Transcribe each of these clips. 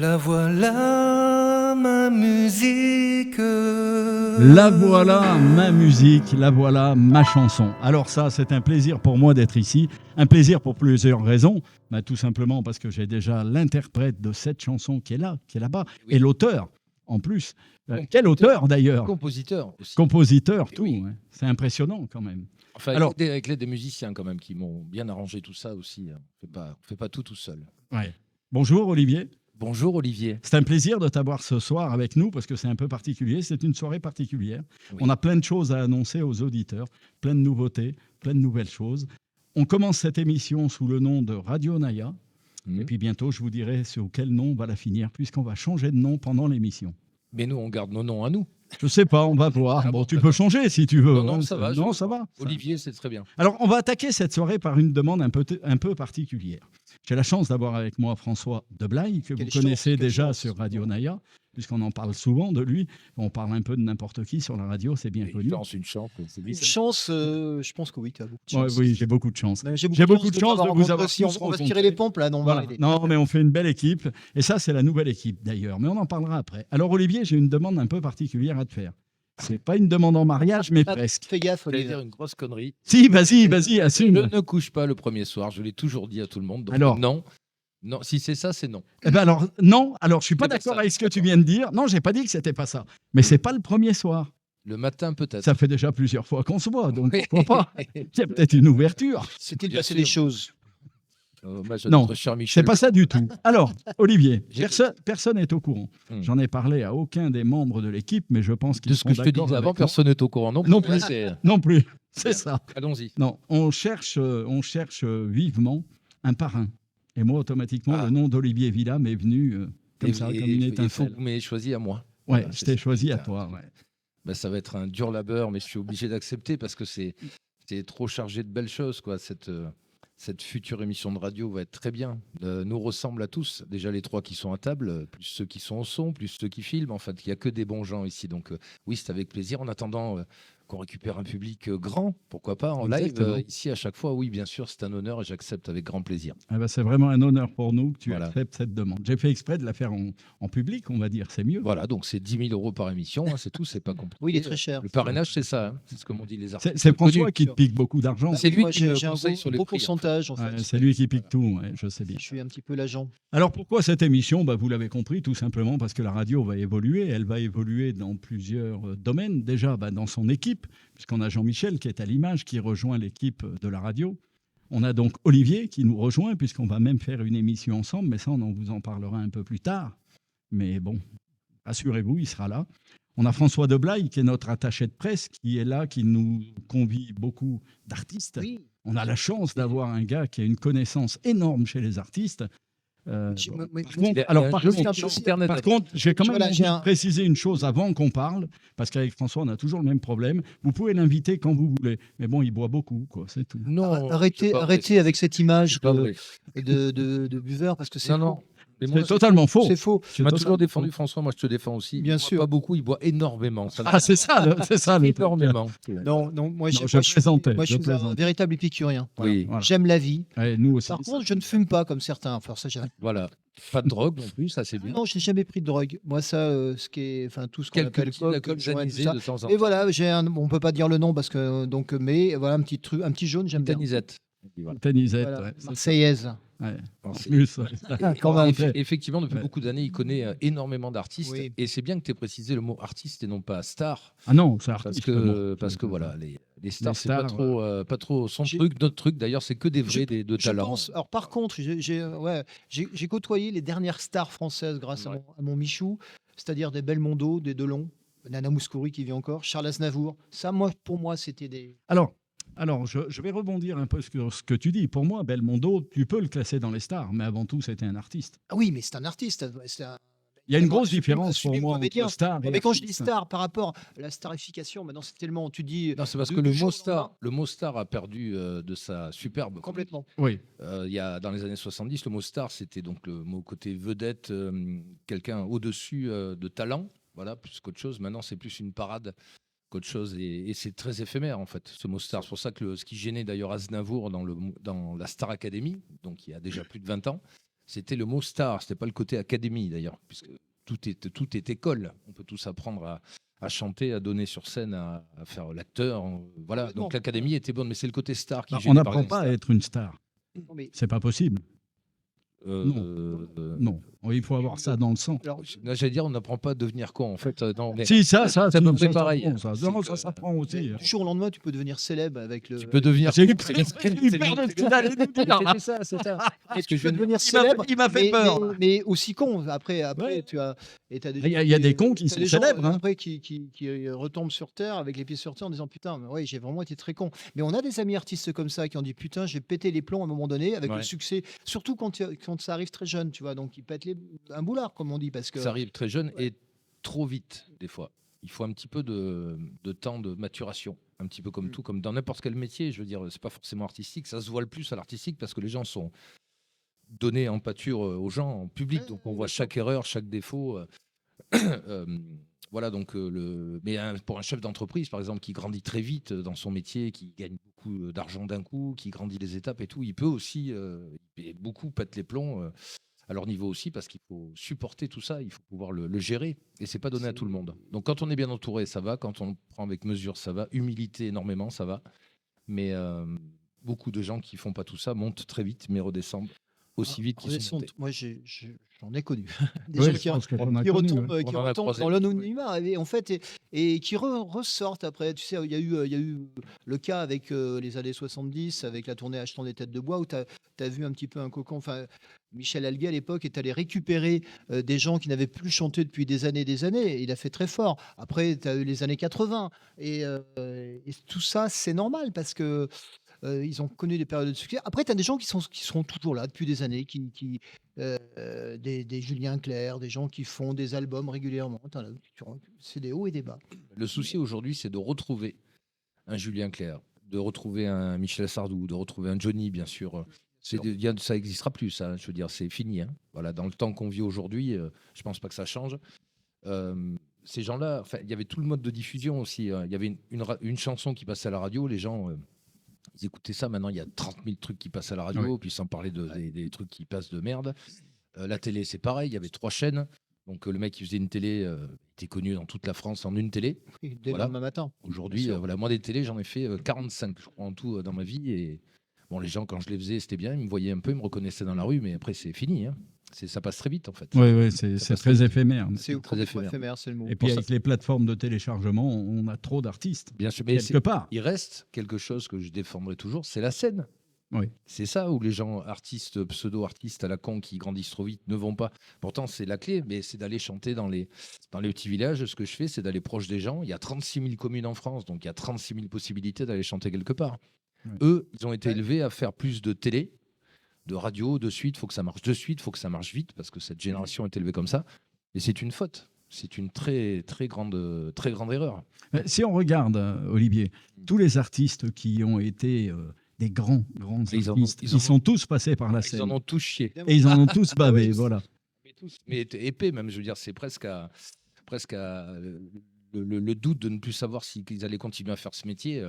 La voilà ma musique. La voilà ma musique, la voilà ma chanson. Alors ça, c'est un plaisir pour moi d'être ici. Un plaisir pour plusieurs raisons. Tout simplement parce que j'ai déjà l'interprète de cette chanson qui est là, qui est là-bas, Oui. et l'auteur en plus. Quel auteur d'ailleurs? Compositeur aussi. Compositeur, Et tout. oui. Ouais. C'est impressionnant quand même. Enfin, Alors- avec l'aide des musiciens quand même qui m'ont bien arrangé tout ça aussi. On fait pas tout seul. Ouais. Bonjour Olivier. Bonjour Olivier. C'est un plaisir de t'avoir ce soir avec nous parce que c'est un peu particulier. C'est une soirée particulière. Oui. On a plein de choses à annoncer aux auditeurs, plein de nouveautés, plein de nouvelles choses. On commence cette émission sous le nom de Radio Naya. Et puis bientôt, je vous dirai sous quel nom on va la finir puisqu'on va changer de nom pendant l'émission. Mais nous, on garde nos noms à nous. Je sais pas, on va voir. Ah bon, bon, tu d'accord. peux changer si tu veux. Non, ça va. Non, ça va. Olivier, c'est très bien. Alors, on va attaquer cette soirée par une demande un peu particulière. J'ai la chance d'avoir avec moi François Deblaye, que Quelle vous connaissez chance, quelle déjà chance. sur Radio Naya, puisqu'on en parle souvent de lui. On parle un peu de n'importe qui sur la radio, c'est bien connu. Une chance. Une chance, je pense que oui, tu as beaucoup de Ouais, chance. oui, j'ai beaucoup de chance. Mais J'ai beaucoup de chance de t'avoir vous rencontré avoir aussi. On tous va se tirer rencontrés. les pompes là, non, Voilà. Marie. Non, mais on fait une belle équipe. Et ça, c'est la nouvelle équipe d'ailleurs. Mais on en parlera après. Alors, Olivier, j'ai une demande un peu particulière à te faire. C'est pas une demande en mariage, mais presque. Fais gaffe, J'allais Olivier. dire une grosse connerie. Si, vas-y, Je assume. ne couche pas le premier soir. Je l'ai toujours dit à tout le monde. Donc Alors non. Si c'est ça, c'est non. Eh ben alors, non, alors je suis pas C'est pas d'accord ça. avec ce que tu viens de dire. Non, j'ai pas dit que c'était pas ça. Mais c'est pas le premier soir. Le matin, peut-être. Ça fait déjà plusieurs fois qu'on se voit, donc Oui. pourquoi pas? Il y a peut-être une ouverture. S'est-il Bien passé sûr. des choses? Hommage à Non, notre cher C'est Michel. pas ça du tout. Alors, Olivier, J'écoute. personne n'est au courant. Hmm. J'en ai parlé à aucun des membres de l'équipe, mais je pense qu'ils De ce sont que je te d'accord disais avec avant, moi. personne n'est au courant. Non, Non plus. C'est- Non plus. C'est Bien. ça. Allons-y. Non, on cherche vivement un parrain. Et moi, automatiquement, Ah. le nom d'Olivier Villa m'est venu comme ça, comme une étincelle. Vous m'avez choisi à moi. Ouais, Voilà, je c'est t'ai ça. choisi à toi. Ouais. Ben, ça va être un dur labeur, mais je suis obligé d'accepter parce que c'est trop chargé de belles choses, quoi. Cette future émission de radio va être très bien. Nous ressemble à tous. Déjà les trois qui sont à table, plus ceux qui sont au son, plus ceux qui filment. En fait, il n'y a que des bons gens ici. Donc oui, c'est avec plaisir. En attendant qu'on récupère un public grand, pourquoi pas, en Exactement. live, ici à chaque fois. Oui, bien sûr, c'est un honneur et j'accepte avec grand plaisir. Ah ben, c'est vraiment un honneur pour nous que tu Voilà. acceptes cette demande. J'ai fait exprès de la faire en public, on va dire, c'est mieux. Voilà, donc c'est 10 000 € par émission, hein, c'est tout, c'est pas compliqué. Oui, il est très cher. Le parrainage, c'est ça, hein, c'est ce que m'ont dit les artistes. C'est François connus. qui te pique beaucoup d'argent. C'est lui Moi, qui me j'ai un conseille gros, sur les gros prix, en fait. pourcentage, en fait. Ouais, c'est lui qui pique tout, ouais, je sais bien. Je suis un petit peu l'agent. Alors pourquoi cette émission? Vous l'avez compris, tout simplement parce que la radio va évoluer. Elle va évoluer dans plusieurs domaines. Déjà, dans son équipe, puisqu'on a Jean-Michel qui est à l'image, qui rejoint l'équipe de la radio. On a donc Olivier qui nous rejoint, puisqu'on va même faire une émission ensemble, mais ça, on vous en parlera un peu plus tard. Mais bon, rassurez-vous, il sera là. On a François Deblaye, qui est notre attaché de presse, qui est là, qui nous convie beaucoup d'artistes. Oui. On a la chance d'avoir un gars qui a une connaissance énorme chez les artistes. J'ai- Par contre, alors, par joli contre, Internet. par contre, j'ai quand même Voilà, envie j'ai de un- préciser une chose avant qu'on parle, parce qu'avec François, on a toujours le même problème. Vous pouvez l'inviter quand vous voulez, mais bon, il boit beaucoup, quoi, c'est tout. Non, Arrêtez, c'est pas vrai, arrêtez avec cette image c'est pas vrai. de buveur parce que c'est Non, non. faux. Mais moi, C'est totalement faux. C'est faux. C'est tu m'as totalement toujours défendu, faux. François, moi je te défends aussi. Bien Il boit sûr. Pas beaucoup, il boit énormément. Ça Ah, c'est ça, c'est ça. le truc. énormément. Non, non, moi, Non, moi, je plaisantais, moi, je je suis un plaisantais. véritable épicurien. Oui, Voilà. J'aime la vie. Ouais, nous aussi. Par contre, je ne fume pas comme certains. Enfin, ça, voilà. Pas de drogue non plus, ça c'est bien. non, je n'ai jamais pris de drogue. Moi, ça, ce qui est, enfin, tout ce qu'on Quelques appelle petits alcools joint, tout anisés ça. de temps en Et temps. voilà, on peut pas dire le nom parce que donc, mais voilà un petit truc, un petit jaune, j'aime bien. Tanisette. Voilà. Tanisette, Voilà, ouais, c'est ça. Marseillaise. Ouais. En Alors, c'est- plus, ouais. Quand même. Effectivement, depuis Ouais. beaucoup d'années, il connaît énormément d'artistes. Oui. Et c'est bien que tu aies précisé le mot artiste et non pas star. Ah non, c'est Parce artiste. que, voilà, les stars, c'est pas trop son J'ai- truc. Notre truc, d'ailleurs, c'est que des vrais, de Je talent. pense. Alors par contre, j'ai côtoyé les dernières stars françaises grâce Ouais. à mon Michou, c'est-à-dire des Belmondo, des Delon, Nana Mouskouri qui vit encore, Charles Aznavour. Ça, pour moi, c'était des. Alors, je vais rebondir un peu sur ce que tu dis. Pour moi, Belmondo, tu peux le classer dans les stars, mais avant tout, c'était un artiste. Ah oui, mais c'est un artiste. Il y a une Moi, grosse je suis différence pour sublime moi comédien. entre star et Mais quand je dis artiste. star, par rapport à la starification, maintenant c'est tellement. Tu dis. Non, c'est parce de- que du le jour mot au star, lendemain. le mot star a perdu de sa superbe. Complètement. Oui, Il y a, dans les années 70, le mot star, c'était donc le mot côté vedette, quelqu'un au-dessus de talent, voilà, plus qu'autre chose. Maintenant, c'est plus une parade qu'autre chose, et c'est très éphémère, en fait, ce mot star. C'est pour ça que ce qui gênait d'ailleurs Aznavour dans la Star Academy, donc il y a déjà plus de 20 ans, c'était le mot star, c'était pas le côté académie d'ailleurs, puisque tout est école. On peut tous apprendre à chanter, à donner sur scène, à faire l'acteur. Voilà. Complètement. Donc l'académie était bonne, mais c'est le côté star qui Bah, gêne on par n'apprend exemple. pas à être une star. Non, mais C'est pas possible. Euh, Non, il faut avoir ça dans le sang. alors, Là, j'allais dire, on n'apprend pas à devenir con en fait. Non, mais Si, ça, c'est à peu près pareil. s'apprend, ça. C'est Non, que- ça s'apprend aussi. du jour au lendemain, tu peux devenir célèbre avec le. tu peux devenir. C'est con. C'est ça, c'est ça. Parce que Tu je peux viens de- devenir célèbre. il m'a fait mais, peur. mais aussi con. Après Ouais. tu as. Et t'as des Il y a- gens il y a des cons qui t'as sont des gens, célèbres, hein. Après, qui retombent sur terre avec les pieds sur terre en disant putain, mais ouais, j'ai vraiment été très con. Mais on a des amis artistes comme ça qui ont dit putain, j'ai pété les plombs à un moment donné avec Ouais. le succès. Surtout quand ça arrive très jeune, tu vois. Donc ils pètent un boulard, comme on dit, parce que. Ça arrive très jeune et trop vite des fois. Il faut un petit peu de temps de maturation, un petit peu comme tout, comme dans n'importe quel métier. Je veux dire, c'est pas forcément artistique. Ça se voit le plus à l'artistique parce que les gens sont donnés en pâture aux gens en public, Ouais, donc on ouais, voit d'accord. chaque erreur, chaque défaut. Voilà, donc pour un chef d'entreprise, par exemple, qui grandit très vite dans son métier, qui gagne beaucoup d'argent d'un coup, qui grandit les étapes et tout, il peut aussi, et beaucoup pètent les plombs à leur niveau aussi, parce qu'il faut supporter tout ça, il faut pouvoir le gérer, et c'est pas donné à tout le monde. Donc quand on est bien entouré, ça va, quand on le prend avec mesure, ça va, humilité énormément, ça va, mais beaucoup de gens qui font pas tout ça montent très vite, mais redescendent aussi vite qu'ils sont montés. Moi, j'en ai connu. Des Oui, gens je qui, pense que t'en as qui connu, retombent, ouais. qui On en a retombent croisé. dans l'anonymat et en fait et qui ressortent après. Tu sais, il y a eu le cas avec les années 70, avec la tournée Achetant des têtes de bois, où tu as vu un petit peu un cocon. Enfin, Michel Alguet, à l'époque, est allé récupérer des gens qui n'avaient plus chanté depuis des années et des années. Et il a fait très fort. Après, tu as eu les années 80. Et tout ça, c'est normal parce que ils ont connu des périodes de succès. Après, tu as des gens qui seront toujours là depuis des années, des Julien Clerc, des gens qui font des albums régulièrement. C'est des hauts et des bas. Le souci aujourd'hui, c'est de retrouver un Julien Clerc, de retrouver un Michel Sardou, de retrouver un Johnny, bien sûr. Ça n'existera plus, ça. Je veux dire, c'est fini. Hein. Voilà, dans le temps qu'on vit aujourd'hui, je pense pas que ça change. Ces gens-là, il y avait tout le mode de diffusion aussi. Il y avait une chanson qui passait à la radio, les gens ils écoutaient ça. Maintenant, il y a 30 000 trucs qui passent à la radio, puis sans parler des trucs qui passent de merde. La télé, c'est pareil. Il y avait 3 chaînes. Donc le mec qui faisait une télé était connu dans toute la France en une télé. Et dès Voilà. le lendemain matin. Aujourd'hui, Bien sûr. voilà, moi des télés, j'en ai fait 45, je crois, en tout dans ma vie. Et bon, les gens, quand je les faisais, c'était bien. Ils me voyaient un peu, ils me reconnaissaient dans la rue, mais après, c'est fini. Hein. Ça passe très vite, en fait. Oui, c'est Ça passe très éphémère. C'est très complètement éphémère. éphémère, c'est le mot. Et puis Pour avec les plateformes de téléchargement, on a trop d'artistes. Bien sûr, mais Quelque part. il reste quelque chose que je défendrai toujours, c'est la scène. Oui. C'est ça où les gens, artistes, pseudo-artistes à la con qui grandissent trop vite, ne vont pas. Pourtant, c'est la clé, mais c'est d'aller chanter dans les petits villages. Ce que je fais, c'est d'aller proche des gens. Il y a 36 000 communes en France, donc il y a 36 000 possibilités d'aller chanter quelque part. Ouais. Eux, ils ont été Ouais. élevés à faire plus de télé, de radio, de suite. Il faut que ça marche de suite, il faut que ça marche vite, parce que cette génération est élevée comme ça. Et c'est une faute. C'est une très, très grande erreur. Mais si on regarde, Olivier, tous les artistes qui ont été des grands Ils en ont- artistes, ils en ils sont tous passés par la Ils scène. en ont tous chié. Et ils en ont tous bavé, oui, voilà. Mais épais même, je veux dire, c'est presque à le doute de ne plus savoir s'ils allaient continuer à faire ce métier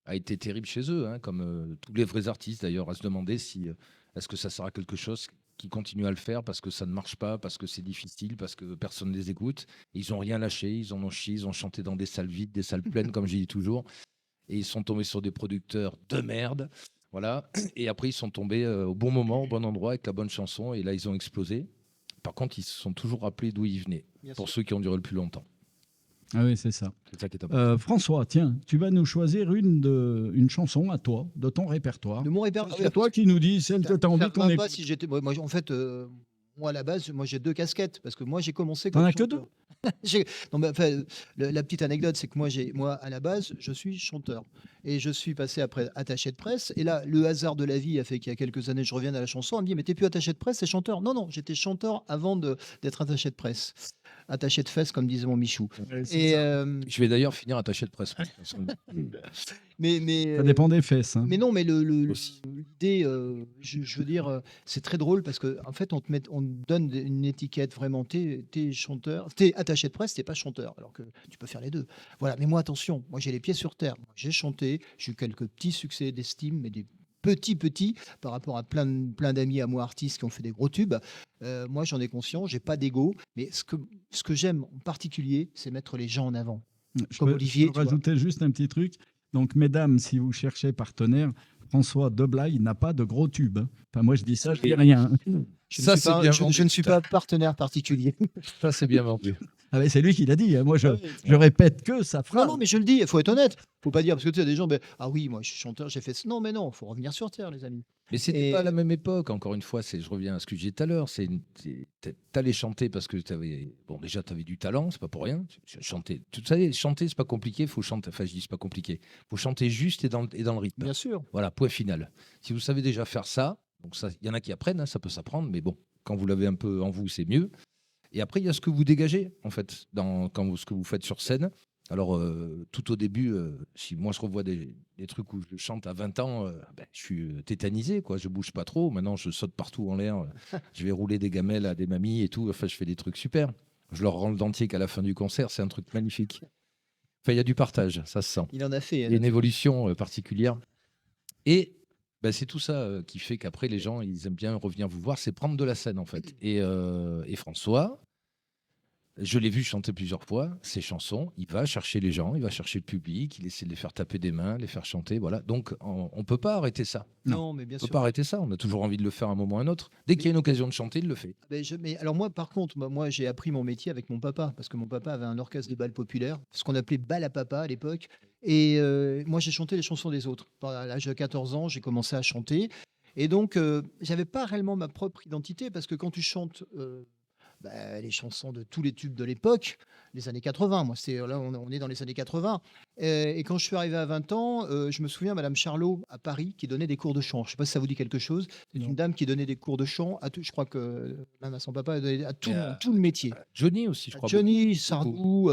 a été terrible chez eux, hein, comme tous les vrais artistes d'ailleurs, à se demander si est-ce que ça sert à quelque chose qui continue à le faire parce que ça ne marche pas, parce que c'est difficile, parce que personne ne les écoute. Et ils n'ont rien lâché, ils en ont chié, ils ont chanté dans des salles vides, des salles pleines, comme je dis toujours. Et ils sont tombés sur des producteurs de merde. Voilà. Et après, ils sont tombés au bon moment, au bon endroit, avec la bonne chanson. Et là, ils ont explosé. Par contre, ils se sont toujours rappelés d'où ils venaient, Bien pour sûr. ceux qui ont duré le plus longtemps. Ah oui, c'est ça. C'est ça qui est important. François, tiens, tu vas nous choisir une chanson à toi, de ton répertoire. De mon répertoire. C'est toi qui nous dis celle que tu as envie qu'on Pas écoute. si j'étais. Moi, en fait, moi à la base, moi j'ai 2 casquettes parce que moi j'ai commencé. T'en comme as que chanteur. Non, mais enfin, la petite anecdote, c'est que moi à la base, je suis chanteur et je suis passé après attaché de presse. Et là, le hasard de la vie a fait qu'il y a quelques années, je reviens à la chanson. On me dit, mais t'es plus attaché de presse, c'est chanteur. Non, non, j'étais chanteur avant d'être attaché de presse, attaché de fesses, comme disait mon Michou. Ouais, c'est Et ça. Je vais d'ailleurs finir attaché de presse. mais Ça dépend des fesses. Hein. Mais non, mais Aussi. l'idée, je veux dire, c'est très drôle parce que en fait, on te donne une étiquette vraiment. T'es chanteur, t'es attaché de presse, t'es pas chanteur, alors que tu peux faire les deux. Voilà. Mais moi, attention, moi j'ai les pieds sur terre. Moi, j'ai chanté, j'ai eu quelques petits succès d'estime, mais petit par rapport à plein d'amis à moi artistes qui ont fait des gros tubes. Moi, j'en ai conscience, j'ai pas d'ego, mais ce que j'aime en particulier, c'est mettre les gens en avant. Comme Olivier, je peux tu vois. rajouter juste un petit truc. Donc, mesdames, si vous cherchez partenaire, François Deblaye n'a pas de gros tubes. Enfin, moi, je dis ça, je dis rien. Ça, c'est bien vendu. Je ne suis pas partenaire particulier. Ça, c'est bien vendu. Ah, mais c'est lui qui l'a dit. Hein. Moi, Ah oui. je répète que sa phrase. Non, mais je le dis, il faut être honnête. Faut pas dire, parce que tu sais, des gens, ah oui, moi je suis chanteur, j'ai fait ça. Non, mais non, il faut revenir sur terre, les amis. Mais c'était Et- pas à la même époque, encore une fois, je reviens à ce que je disais tout à l'heure, t'allais chanter parce que déjà t'avais du talent, c'est pas pour rien, chanter, tu sais, chanter c'est pas compliqué, faut chanter, enfin je dis c'est pas compliqué, faut chanter juste et dans le rythme. Bien sûr. Voilà, point final. Si vous savez déjà faire ça, donc ça, il y en a qui apprennent, hein, ça peut s'apprendre, mais bon, quand vous l'avez un peu en vous, c'est mieux. Et après, il y a ce que vous dégagez, en fait, ce que vous faites sur scène. Alors, tout au début, si moi je revois des trucs où je chante à 20 ans, je suis tétanisé, quoi. Je bouge pas trop. Maintenant, je saute partout en l'air. Je vais rouler des gamelles à des mamies et tout. Enfin, je fais des trucs super. Je leur rends le dentier qu'à la fin du concert. C'est un truc magnifique. Enfin, il y a du partage, ça se sent. Il en a fait. Il y a une évolution particulière. Et c'est tout ça qui fait qu'après, les gens, ils aiment bien revenir vous voir. C'est prendre de la scène, en fait. Et François, je l'ai vu chanter plusieurs fois ses chansons. Il va chercher les gens, il va chercher le public, il essaie de les faire taper des mains, les faire chanter. Voilà. Donc, on ne peut pas arrêter ça. Non, mais bien On ne peut sûr. pas arrêter ça. On a toujours envie de le faire à un moment ou à un autre. Dès qu'il y a une occasion de chanter, il le fait. Mais alors moi, par contre, moi j'ai appris mon métier avec mon papa, parce que mon papa avait un orchestre de bal populaire, ce qu'on appelait bal à papa à l'époque. Et moi, j'ai chanté les chansons des autres. À l'âge de 14 ans, j'ai commencé à chanter. Et donc, j'avais pas réellement ma propre identité, parce que quand tu chantes les chansons de tous les tubes de l'époque, les années 80, moi, on est dans les années 80. Et quand je suis arrivé à 20 ans, je me souviens, Madame Charlot, à Paris, qui donnait des cours de chant. Je ne sais pas si ça vous dit quelque chose. C'est Non. une dame qui donnait des cours de chant à tout. Je crois que même à son papa, elle donnait à tout, Et, le monde, tout le métier. Johnny aussi, je crois. Johnny, Sardou,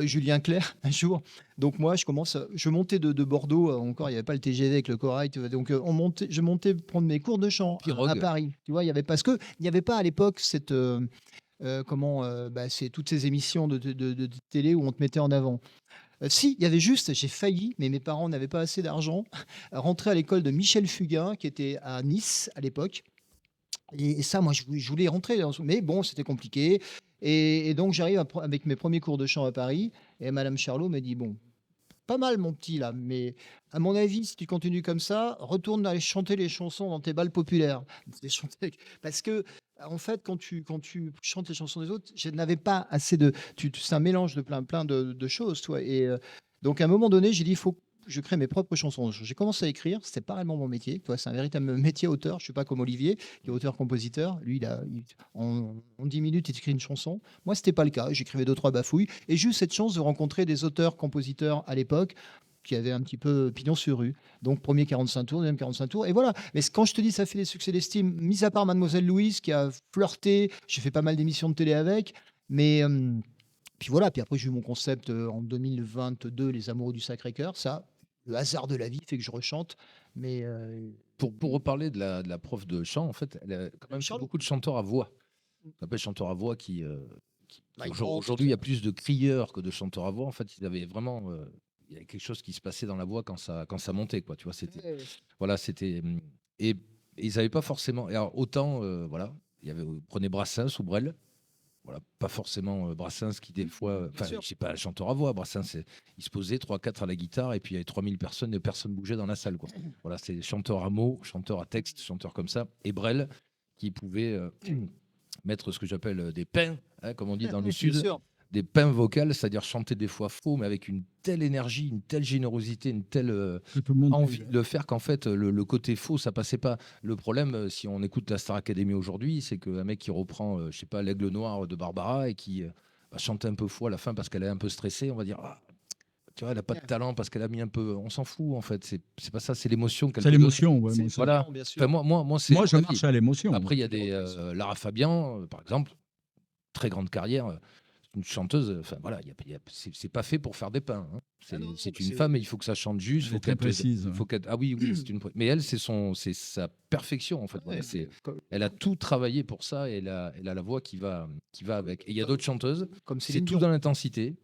Julien Clerc, un jour. Donc moi, je montais de Bordeaux, encore, il n'y avait pas le TGV avec le corail. Donc je montais prendre mes cours de chant à Pirogue. Paris. Tu vois, il y avait parce que il n'y avait pas à l'époque cette c'est toutes ces émissions de télé où on te mettait en avant. Si, il y avait juste, j'ai failli, mais mes parents n'avaient pas assez d'argent, rentrer à l'école de Michel Fugain, qui était à Nice à l'époque. Et ça, moi, je voulais rentrer, mais bon, c'était compliqué. Et donc, j'arrive avec mes premiers cours de chant à Paris, et Madame Charlot me dit, bon, pas mal, mon petit, là, mais à mon avis, si tu continues comme ça, retourne aller chanter les chansons dans tes bals populaires. Parce que, en fait, quand tu chantes les chansons des autres, je n'avais pas assez de. C'est un mélange de plein de choses, toi. Et donc, à un moment donné, j'ai dit, il faut que je crée mes propres chansons. J'ai commencé à écrire, c'était pas réellement mon métier. Tu vois, c'est un véritable métier auteur. Je suis pas comme Olivier, qui est auteur-compositeur. Lui, en 10 minutes, il écrit une chanson. Moi, c'était pas le cas. J'écrivais 2-3 bafouilles. Et j'ai eu cette chance de rencontrer des auteurs-compositeurs à l'époque qui avaient un petit peu pignon sur rue. Donc, premier 45 tours, deuxième 45 tours. Et voilà. Mais quand je te dis ça fait des succès d'estime, mis à part Mademoiselle Louise, qui a flirté, j'ai fait pas mal d'émissions de télé avec. Mais. Puis voilà, puis après j'ai eu mon concept en 2022, Les Amoureux du Sacré-Cœur. Ça, le hasard de la vie fait que je rechante. Mais Pour reparler de la prof de chant, en fait, elle a quand même fait Charlot. beaucoup de chanteurs à voix. On appelle chanteurs à voix Bah, aujourd'hui, il y a plus de crieurs que de chanteurs à voix. En fait, il y avait quelque chose qui se passait dans la voix quand ça montait, quoi. Tu vois, c'était. Et ils n'avaient pas forcément. Et alors, autant, voilà, il y avait prenez Brassens ou Brel. Voilà, pas forcément Brassens qui des fois, enfin, sûr. je sais pas, un chanteur à voix. Brassens, il se posait 3-4 à la guitare et puis il y avait 3000 personnes et personne bougeait dans la salle, quoi. Voilà, c'est chanteur à mots, chanteur à texte, chanteur comme ça. Et Brel qui pouvait mettre ce que j'appelle des pains, hein, comme on dit dans le Bien sud, sûr. des pains vocales, c'est-à-dire chanter des fois faux, mais avec une telle énergie, une telle générosité, une telle Que tout le monde envie de le faire qu'en fait, le côté faux, ça passait pas. Le problème, si on écoute la Star Academy aujourd'hui, c'est qu'un mec qui reprend, je sais pas, l'Aigle Noir de Barbara et qui va chanter un peu faux à la fin parce qu'elle est un peu stressée, on va dire, ah, tu vois, elle n'a pas de talent parce qu'elle a mis un peu. On s'en fout, en fait. C'est pas ça, c'est l'émotion qu'elle C'est peut donner. l'émotion. Ouais, moi, Voilà. Bien sûr. Enfin, moi, c'est. moi, je marche à l'émotion. Après, il y a des Lara Fabian, par exemple, très grande carrière, une chanteuse. Enfin voilà, c'est pas fait pour faire des pains. Hein. C'est Ah non, c'est c'est- une femme, et il faut que ça chante juste. Elle est très précise. Ah oui, c'est une. Mais elle, c'est sa perfection en fait. Voilà, elle a tout travaillé pour ça et elle a la voix qui va avec. Et il y a d'autres chanteuses. Comme C'est Céline tout Dion. dans l'intensité,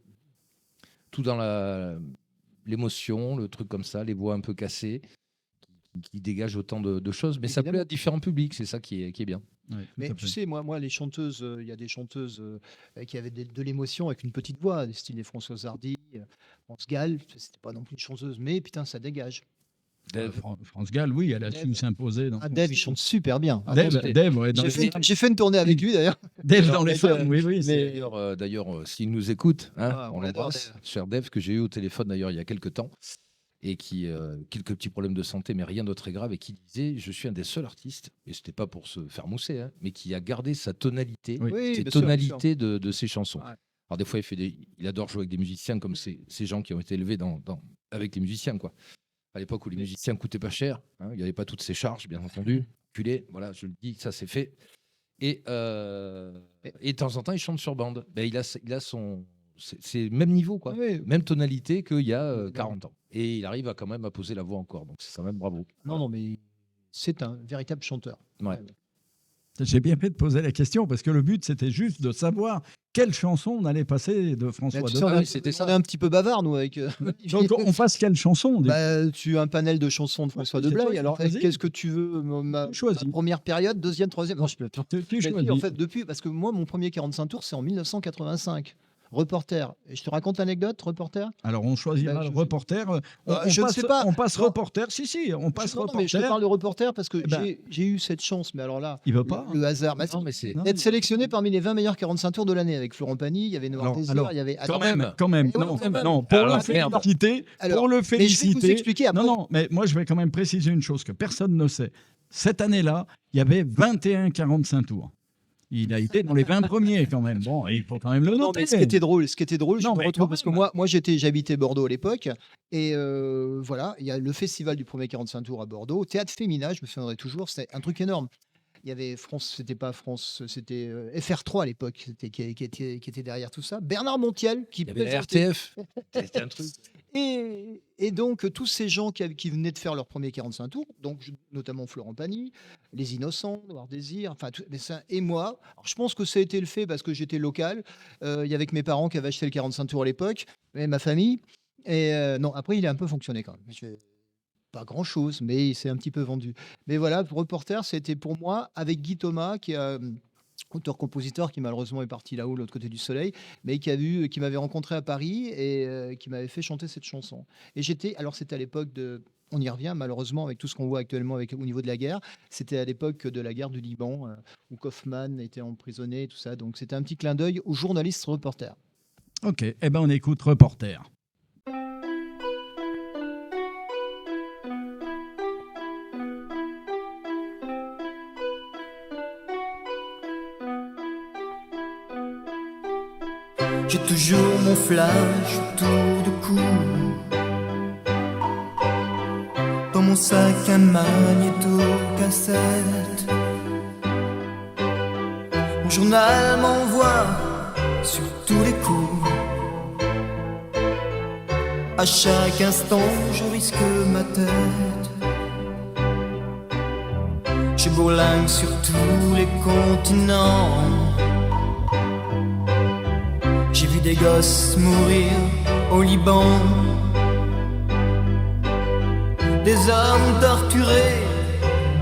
tout dans l'émotion, le truc comme ça, les voix un peu cassées, qui dégage autant de choses. Mais ça plaît Évidemment. à différents publics, c'est ça qui est bien. Ouais, tout Mais à tu fait. sais, moi, les chanteuses, il y a des chanteuses qui avaient de l'émotion avec une petite voix, des styles des Françoise Hardy, France Gall, c'était pas non plus une chanteuse, mais putain, ça dégage. Dave. France Gall, oui, elle a Dave. su s'imposer. Ah, Dave, il chante super bien. Dave, Attends, Dave, ouais, dans j'ai les fait, j'ai fait une tournée avec lui d'ailleurs. Dave dans les Mais, femmes, oui, oui. c'est- D'ailleurs, s'il nous écoute, hein, Ah, on on adore l'embrasse, cher Dave, que j'ai eu au téléphone d'ailleurs il y a quelques temps, et qui quelques petits problèmes de santé, mais rien de très grave, et qui disait je suis un des seuls artistes, et c'était pas pour se faire mousser, hein, mais qui a gardé sa tonalité, Oui. Oui, ses bien sûr, bien sûr. tonalités de ses chansons. Ouais. Alors des fois, il adore jouer avec des musiciens comme ces gens qui ont été élevés avec les musiciens, quoi. À l'époque où les musiciens coûtaient pas cher, hein, il n'y avait pas toutes ces charges, bien entendu. Culé, voilà, je le dis, ça c'est fait. Et de temps en temps, il chante sur bande. Ben, il a son, c'est le même niveau, quoi. Oui. Même tonalité qu'il y a 40 ans. Et il arrive quand même à poser la voix encore. Donc c'est quand même bravo. Non, mais c'est un véritable chanteur. Ouais. J'ai bien fait de poser la question parce que le but, c'était juste de savoir quelle chanson on allait passer de François Bah, tu de sais, Blas. c'était ça. on est un petit peu bavard, nous, avec. Donc, on passe quelle chanson Tu as un panel de chansons de François c'est toi Deblaye. qui Alors, choisis. qu'est-ce que tu veux ma Tu choisis. première période, deuxième, troisième. Non, je peux pas. Tu Mais si, choisis. en fait, depuis, parce que moi, mon premier 45 tours, c'est en 1985. Reporter. Et je te raconte l'anecdote, reporter. Alors, on choisira Bah, le je- reporter. je ne sais pas. On passe Non. reporter. Si, on passe Non, mais je te reporter. parle de reporter parce que Eh ben, j'ai eu cette chance. Mais alors là, il veut pas. le hasard. Bah, Non, mais c'est. Non. d'être sélectionné parmi les 20 meilleurs 45 tours de l'année avec Florent Pagny, il y avait Noir Alors, Désir, alors, il y avait. Quand même. Quand même. Eh ouais, Non, quand même. non, pour Alors, le merde. féliciter. Alors, Pour le mais je vais vous féliciter. expliquer après. Non, mais moi, je vais quand même préciser une chose que personne ne sait. Cette année-là, il y avait 21 45 tours. Il a été dans les 20 premiers quand même. Bon, il faut quand même le Non, noter. mais ce qui était drôle, je Non, me mais retrouve quand parce que même. moi j'habitais Bordeaux à l'époque et voilà, il y a le festival du premier 45 tours à Bordeaux, au Théâtre Féminin, je me souviendrai toujours, c'était un truc énorme. Il y avait France, c'était pas France, c'était FR3 à l'époque, qui était derrière tout ça. Bernard Montiel qui Il y avait la présentait- RTF. C'était un truc. Et donc, tous ces gens qui venaient de faire leur premier 45 tours, donc notamment Florent Pagny, Les Innocents, Noir Désir, enfin, et moi, alors, je pense que ça a été le fait parce que j'étais local. Il y avait que mes parents qui avaient acheté le 45 tours à l'époque, mais ma famille. Et non, après, il a un peu fonctionné quand même. Pas grand-chose, mais il s'est un petit peu vendu. Mais voilà, Reporter, c'était pour moi, avec Guy Thomas, qui est auteur-compositeur, qui malheureusement est parti là-haut, de l'autre côté du soleil, mais qui m'avait rencontré à Paris et qui m'avait fait chanter cette chanson. Et alors c'était à l'époque de, on y revient malheureusement avec tout ce qu'on voit actuellement au niveau de la guerre, c'était à l'époque de la guerre du Liban, où Kaufman était emprisonné et tout ça, donc c'était un petit clin d'œil aux journalistes reporters. Ok, eh ben on écoute reporter. J'ai toujours mon flash autour du cou. Dans mon sac un magnéto-cassette. Mon journal m'envoie sur tous les coups. À chaque instant je risque ma tête. Je bourlingue sur tous les continents. J'ai vu des gosses mourir au Liban, des hommes torturés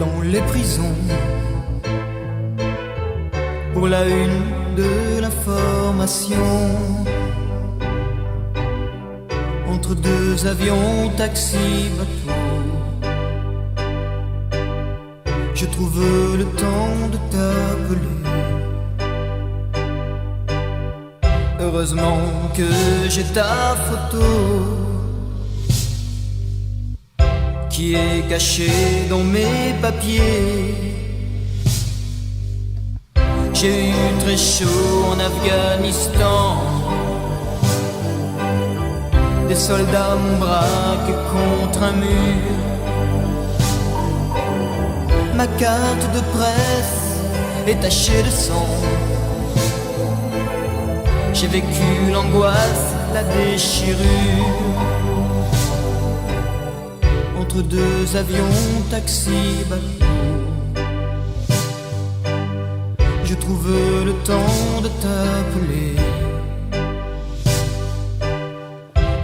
dans les prisons, pour la une de l'information. Entre deux avions, taxi, bateau, je trouve le temps de t'appeler. Heureusement que j'ai ta photo qui est cachée dans mes papiers. J'ai eu très chaud en Afghanistan. Des soldats m'ont braqué contre un mur. Ma carte de presse est tachée de sang. J'ai vécu l'angoisse, la déchirure. Entre deux avions, taxi, bateau, je trouve le temps de t'appeler.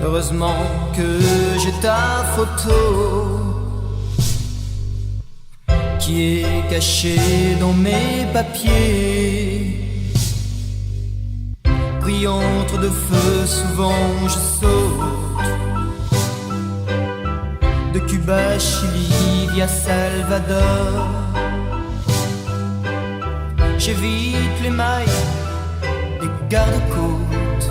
Heureusement que j'ai ta photo qui est caché dans mes papiers. Pris entre deux feux, souvent je saute. De Cuba à Chili via Salvador. J'évite les mailles des garde-côtes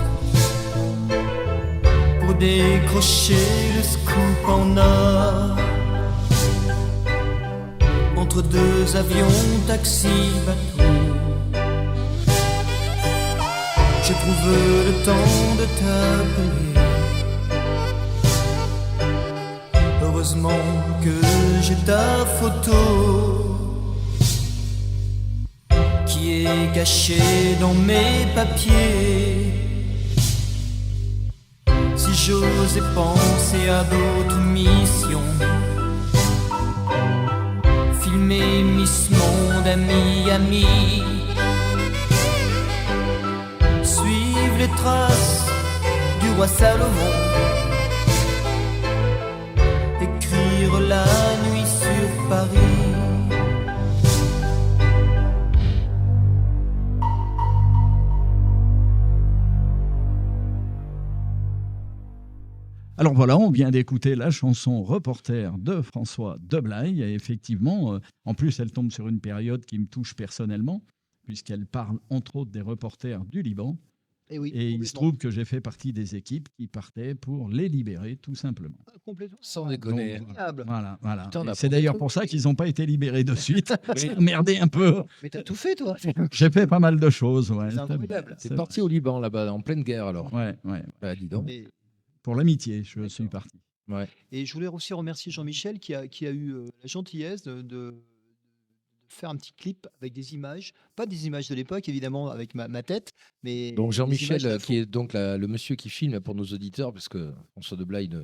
pour décrocher le scoop en or. Entre deux avions, taxi, bateau, je trouve le temps de t'appeler. Heureusement que j'ai ta photo qui est cachée dans mes papiers. Si j'osais penser à d'autres missions, filmer Miss Monde à Miami, suivre les traces du roi Salomon, écrire la nuit sur Paris. Alors voilà, on vient d'écouter la chanson Reporter de François Deblaye. Et effectivement, en plus, elle tombe sur une période qui me touche personnellement, puisqu'elle parle entre autres des reporters du Liban. Et oui, Et il se trouve que j'ai fait partie des équipes qui partaient pour les libérer, tout simplement. complètement. Sans déconner. Donc, Incroyable. Voilà, voilà. Putain, on Et apprend c'est des d'ailleurs trucs. pour ça qu'ils n'ont pas été libérés de suite. J'ai merdé un peu. Mais t'as tout fait, toi. J'ai fait pas mal de choses. Ouais. C'est incroyable. C'est parti au Liban, là-bas, en pleine guerre, alors. Ouais, ouais. Bah, dis donc. Et, Pour l'amitié, je suis parti. Ouais. et je voulais aussi remercier Jean-Michel qui a eu la gentillesse de faire un petit clip avec des images, pas des images de l'époque évidemment avec ma tête, mais Donc des Jean-Michel, images qui est donc le monsieur qui filme pour nos auditeurs, parce que François Deblaye ne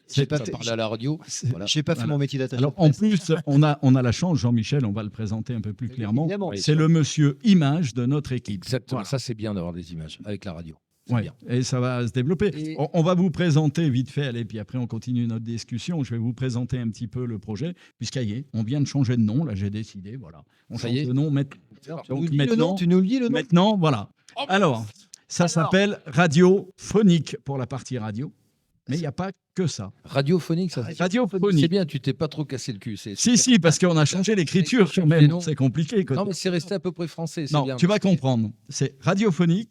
J'ai sait pas pas fait- parler à la radio. Voilà. J'ai pas fait Voilà. mon métier d'attaché. Alors de en presse. plus, on a la chance, Jean-Michel, on va le présenter un peu plus clairement. Évidemment. Oui. C'est le monsieur image de notre équipe. Exactement. Voilà. Ça, c'est bien d'avoir des images avec la radio. C'est Ouais, bien. et ça va se développer. Et- On va vous présenter vite fait, allez, puis après on continue notre discussion. Je vais vous présenter un petit peu le projet, puisqu'il y est, on vient de changer de nom, là j'ai décidé, voilà. On Ça change y est. de nom maintenant. Alors, tu Donc nous dis le nom, maintenant- tu nous le dis le nom. Maintenant, voilà. Alors, ça Alors. s'appelle Radiophonique pour la partie radio, mais il n'y a pas que ça. Radiophonique, ça. C'est Radiophonique. bien, tu t'es pas trop cassé le cul. C'est Si, si, parce qu'on a changé l'écriture quand même. Non. C'est compliqué. côté- Non, mais c'est resté à peu près français. c'est Non, bien. tu vas comprendre. C'est radiophonique,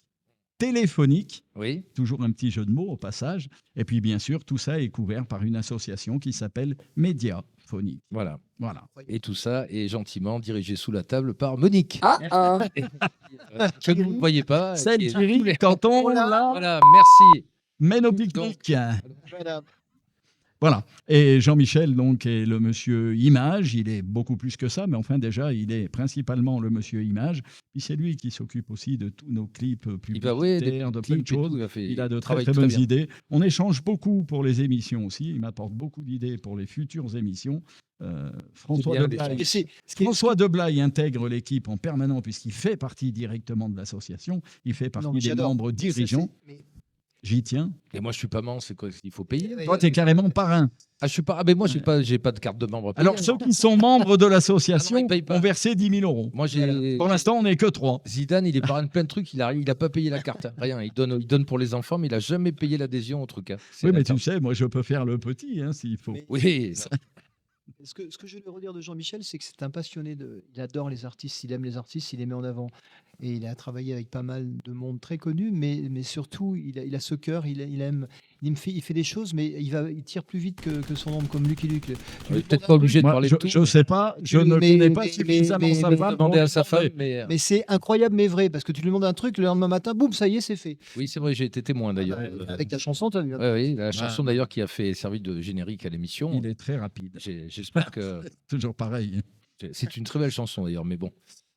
téléphonique, Oui. toujours un petit jeu de mots au passage. Et puis, bien sûr, tout ça est couvert par une association qui s'appelle Médiaphonique. Voilà. Voilà. Et tout ça est gentiment dirigé sous la table par Monique. Que vous ne voyez pas. Celle qui est- qui rit quand on là Voilà, merci. mène au pique-nique. Voilà. Voilà. Et Jean-Michel, donc, est le monsieur image. Il est beaucoup plus que ça, mais enfin, déjà, il est principalement le monsieur image. Puis c'est lui qui s'occupe aussi de tous nos clips Il va, ouais, des publicitaires, de plein de clips et choses. tout, Il a de très, travaille très bonnes bien. idées. On échange beaucoup pour les émissions aussi. Il m'apporte beaucoup d'idées pour les futures émissions. François bien, Deblaye. Et c'est ce qui est- François Deblaye intègre l'équipe en permanent puisqu'il fait partie directement de l'association. Il fait partie Non, des j'adore. membres Ça, dirigeants. mais- J'y tiens. Et moi, je suis pas membre, c'est quoi Il faut payer. Ouais, Toi, tu es carrément parrain. Ah, je suis pas. Ah, mais moi, j'ai pas de carte de membre. à payer, Alors, moi. ceux qui sont membres de l'association Ah non, ils payent pas. ont versé 10 000 euros. Moi, j'ai. Pour l'instant, on n'est que 3. Zidane, il est parrain de plein de trucs. Il a pas payé la carte. Rien. Il donne pour les enfants, mais il a jamais payé l'adhésion au truc. Hein. C'est Oui, la mais tu carte. sais, moi, je peux faire le petit, hein, s'il faut. Mais- Oui. Ce que je voulais redire de Jean-Michel, c'est que c'est un passionné il adore les artistes, il aime les artistes, il les met en avant. Et il a travaillé avec pas mal de monde très connu, mais surtout, il a ce cœur, il fait des choses, mais il tire plus vite que son ombre, comme Lucky Luke. On est peut-être pas obligé de Moi, parler je de tout. ne sais pas, je ne Mais- connais pas mais- suffisamment mais- sa mais- femme. Demander à sa pour femme, mais Mais c'est incroyable, mais vrai, parce que tu lui demandes un truc, le lendemain matin, boum, ça y est, c'est fait. oui, c'est vrai, j'ai été témoin d'ailleurs. Avec ta chanson, tu as vu. Ouais, oui, la chanson d'ailleurs qui a fait servi de générique à l'émission. Il est très rapide. J'espère que Toujours pareil. c'est une très belle chanson d'ailleurs, mais bon.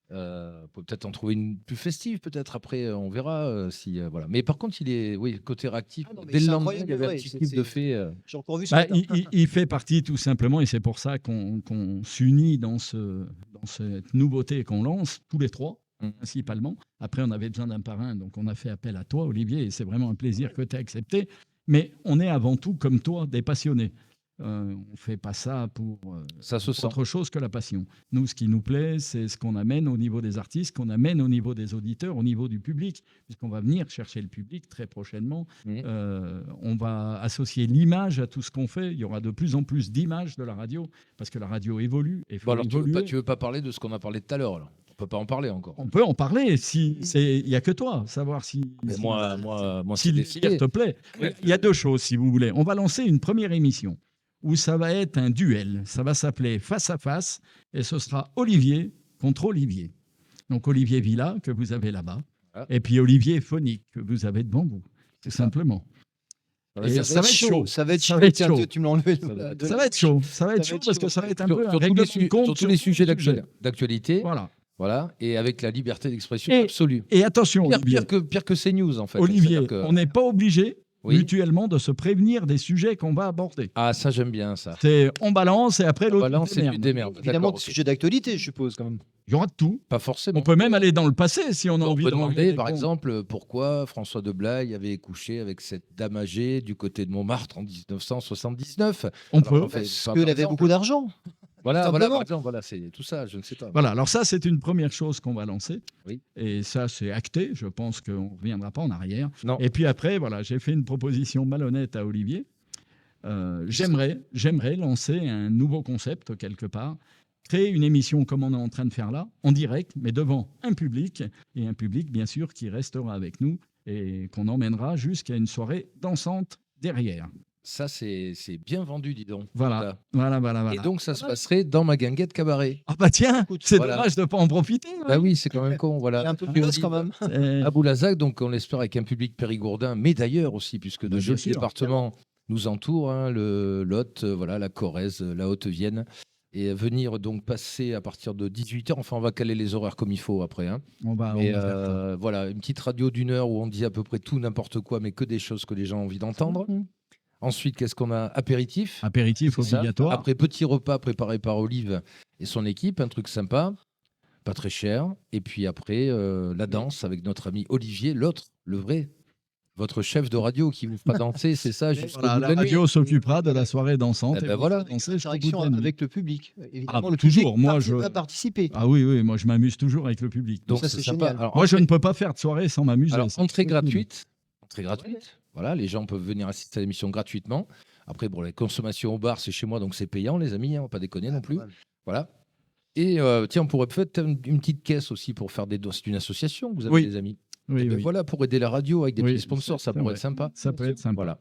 Peut peut-être en trouver une plus festive, peut-être après, on verra si voilà. Mais par contre, il est, oui, côté réactif. Ah non, mais Dès le c'est lendemain, incroyable, il y avait un ouais, petit c'est- clip de c'est- fait. J'ai encore vu ce Bah, matin. il fait partie tout simplement, et c'est pour ça qu'on s'unit dans cette nouveauté qu'on lance, tous les trois, Mm. principalement. Après, on avait besoin d'un parrain, donc on a fait appel à toi, Olivier, et c'est vraiment un plaisir que tu as accepté. Mais on est avant tout, comme toi, des passionnés. On fait pas ça pour Ça se sent. autre chose que la passion. Nous, ce qui nous plaît, c'est ce qu'on amène au niveau des artistes, qu'on amène au niveau des auditeurs, au niveau du public, puisqu'on va venir chercher le public très prochainement. Mhm. On va associer l'image à tout ce qu'on fait. Il y aura de plus en plus d'images de la radio, parce que la radio évolue. Et faut Bon, alors, évoluer. tu veux pas parler de ce qu'on a parlé tout à l'heure, alors? On peut pas en parler encore. On peut en parler. Il n'y a que toi, savoir si, Mais si- moi, si c'est le décidé. délire te plaît. Oui. Il y a deux choses, si vous voulez. On va lancer une première émission où ça va être un duel. Ça va s'appeler Face à Face et ce sera Olivier contre Olivier. Donc Olivier Villa, que vous avez là-bas, Voilà. et puis Olivier Phonique, que vous avez devant vous, tout ça. simplement. va Et faire- ça va être chaud. Ça va être Ça chaud. va être Tiens, chaud. tu me l'as enlevé. Ça va être chaud. Ça va être chaud parce que ça va être un peu un règlement de compte sur tous sur les tous sujets les sujets. d'actualité. Voilà. Voilà, et avec la liberté d'expression Et- absolue. Et attention, Pire, Olivier. pire que CNews, en fait. Olivier, C'est-à-dire que- on n'est pas obligé Oui. mutuellement de se prévenir des sujets qu'on va aborder. Ah, ça, j'aime bien, ça. C'est on balance et après l'autre. Balance, c'est du démerde. démerde. Évidemment, D'accord, des ok. sujets d'actualité, je suppose, quand même. Il y aura de tout. Pas forcément. On peut même aller dans le passé si on a On envie peut de relever demander, des par comptes. exemple, pourquoi François de Blaye avait couché avec cette dame âgée du côté de Montmartre en 1979. On Alors, peut. en fait, Parce par qu'elle avait exemple- beaucoup d'argent. Voilà, simplement. par exemple, voilà, c'est tout ça, je ne sais pas. Voilà, alors ça, c'est une première chose qu'on va lancer. Oui. Et ça, c'est acté. Je pense qu'on ne reviendra pas en arrière. Non. Et puis après, voilà, j'ai fait une proposition malhonnête à Olivier. J'aimerais lancer un nouveau concept quelque part. Créer une émission comme on est en train de faire là, en direct, mais devant un public. Et un public, bien sûr, qui restera avec nous et qu'on emmènera jusqu'à une soirée dansante derrière. Ça, c'est bien vendu, dis donc. Voilà. Et donc, ça se passerait dans ma guinguette cabaret. Ah bah tiens, c'est Voilà. dommage de ne pas en profiter. hein. Bah oui, c'est quand même con, Il voilà. est un peu plus quand même. C'est- À Boulazac, donc on l'espère avec un public périgourdin, mais d'ailleurs aussi, puisque de Bien jolis sûr. départements nous entourent, hein, le Lot, voilà, la Corrèze, la Haute-Vienne, et venir donc passer à partir de 18h, enfin on va caler les horaires comme il faut après, hein. on va Mais faire ça. voilà, une petite radio d'une heure où on dit à peu près tout, n'importe quoi, mais que des choses que les gens ont envie d'entendre. Ensuite, qu'est-ce qu'on a? Apéritif. Apéritif C'est ça. obligatoire. Après, petit repas préparé par Olive et son équipe, un truc sympa, pas très cher. Et puis après, la danse avec notre ami Olivier, l'autre, le vrai, votre chef de radio qui vous fera danser, c'est ça, jusqu'au Voilà, bout de la la nuit. radio s'occupera de la soirée dansante. Eh et ben vous voilà. fera danser jusqu'au bout de Interaction la nuit. avec le public. Évidemment, Ah, le toujours, public moi, je- va participer. Ah oui, moi je m'amuse toujours avec le public. Donc ça, c'est c'est sympa. génial. Alors, Moi, je entrée- ne peux pas faire de soirée sans m'amuser. alors, C'est entrée cool. gratuite. Entrée gratuite. Voilà, les gens peuvent venir assister à l'émission gratuitement. Après, bon, les consommations au bar, c'est chez moi, donc c'est payant, les amis, hein, on va pas déconner non plus. Ouais. Voilà. Et tiens, on pourrait peut-être faire une petite caisse aussi pour faire des dons. C'est une association, vous avez Oui. des amis. Oui, Eh ben oui. voilà, pour aider la radio avec des Oui, petits sponsors, ça c'est pourrait vrai. être sympa. Ça peut être sympa. Voilà.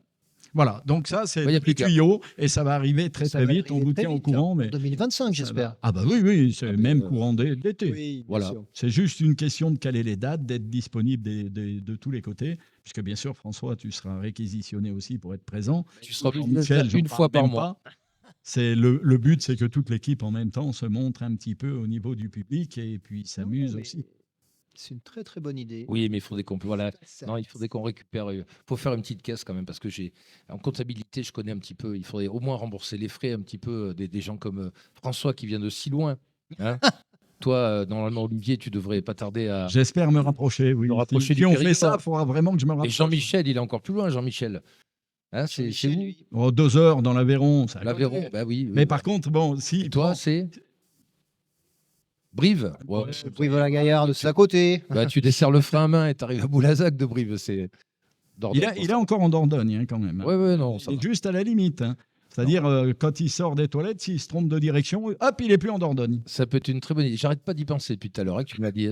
Voilà, donc ça, c'est Ouais, y a les plus qu'à. tuyaux et ça va arriver très Ça très va vite. On arriver vous très tient au vite, courant. En Mais 2025, ça j'espère. va. Ah bah oui, c'est mais, même courant d'été. Oui, bien Voilà. sûr. C'est juste une question de caler les dates, d'être disponible de tous les côtés, puisque bien sûr, François, tu seras réquisitionné aussi pour être présent. Tu seras Michel, j'en une fois parle par même mois. pas. C'est le but, c'est que toute l'équipe en même temps se montre un petit peu au niveau du public et puis s'amuse Non, mais aussi. C'est une très très bonne idée. Oui, mais il faudrait qu'on voilà. Ça- Non, il faudrait qu'on récupère. Faut faire une petite caisse quand même parce que en comptabilité, je connais un petit peu. Il faudrait au moins rembourser les frais un petit peu des gens comme François qui vient de si loin. hein. Toi, normalement, Olivier, tu devrais pas tarder à. J'espère me rapprocher, oui. Me rapprocher Si du on fait Périgord. ça, il faudra vraiment que je me Et rapproche. Jean-Michel, il est encore plus loin, Jean-Michel. Hein, c'est chez Jean-Michel, vous. lui, Oh, 2 heures dans l'Aveyron, ça. L'Aveyron, bah oui. Mais par contre, bon, si. Et toi, c'est Brive. Ouais, Brive-la-Gaillarde, c'est à côté. bah, tu desserres le frein à main et tu arrives à Boulazac de Brive. C'est. Il est encore en Dordogne, hein, quand même. hein. Ouais, non. Ça Il va. est juste à la limite. hein. C'est-à-dire, quand il sort des toilettes, s'il se trompe de direction, hop, il est plus en Dordogne. Ça peut être une très bonne idée. J'arrête pas d'y penser depuis tout à l'heure. Hein, que tu m'as dit,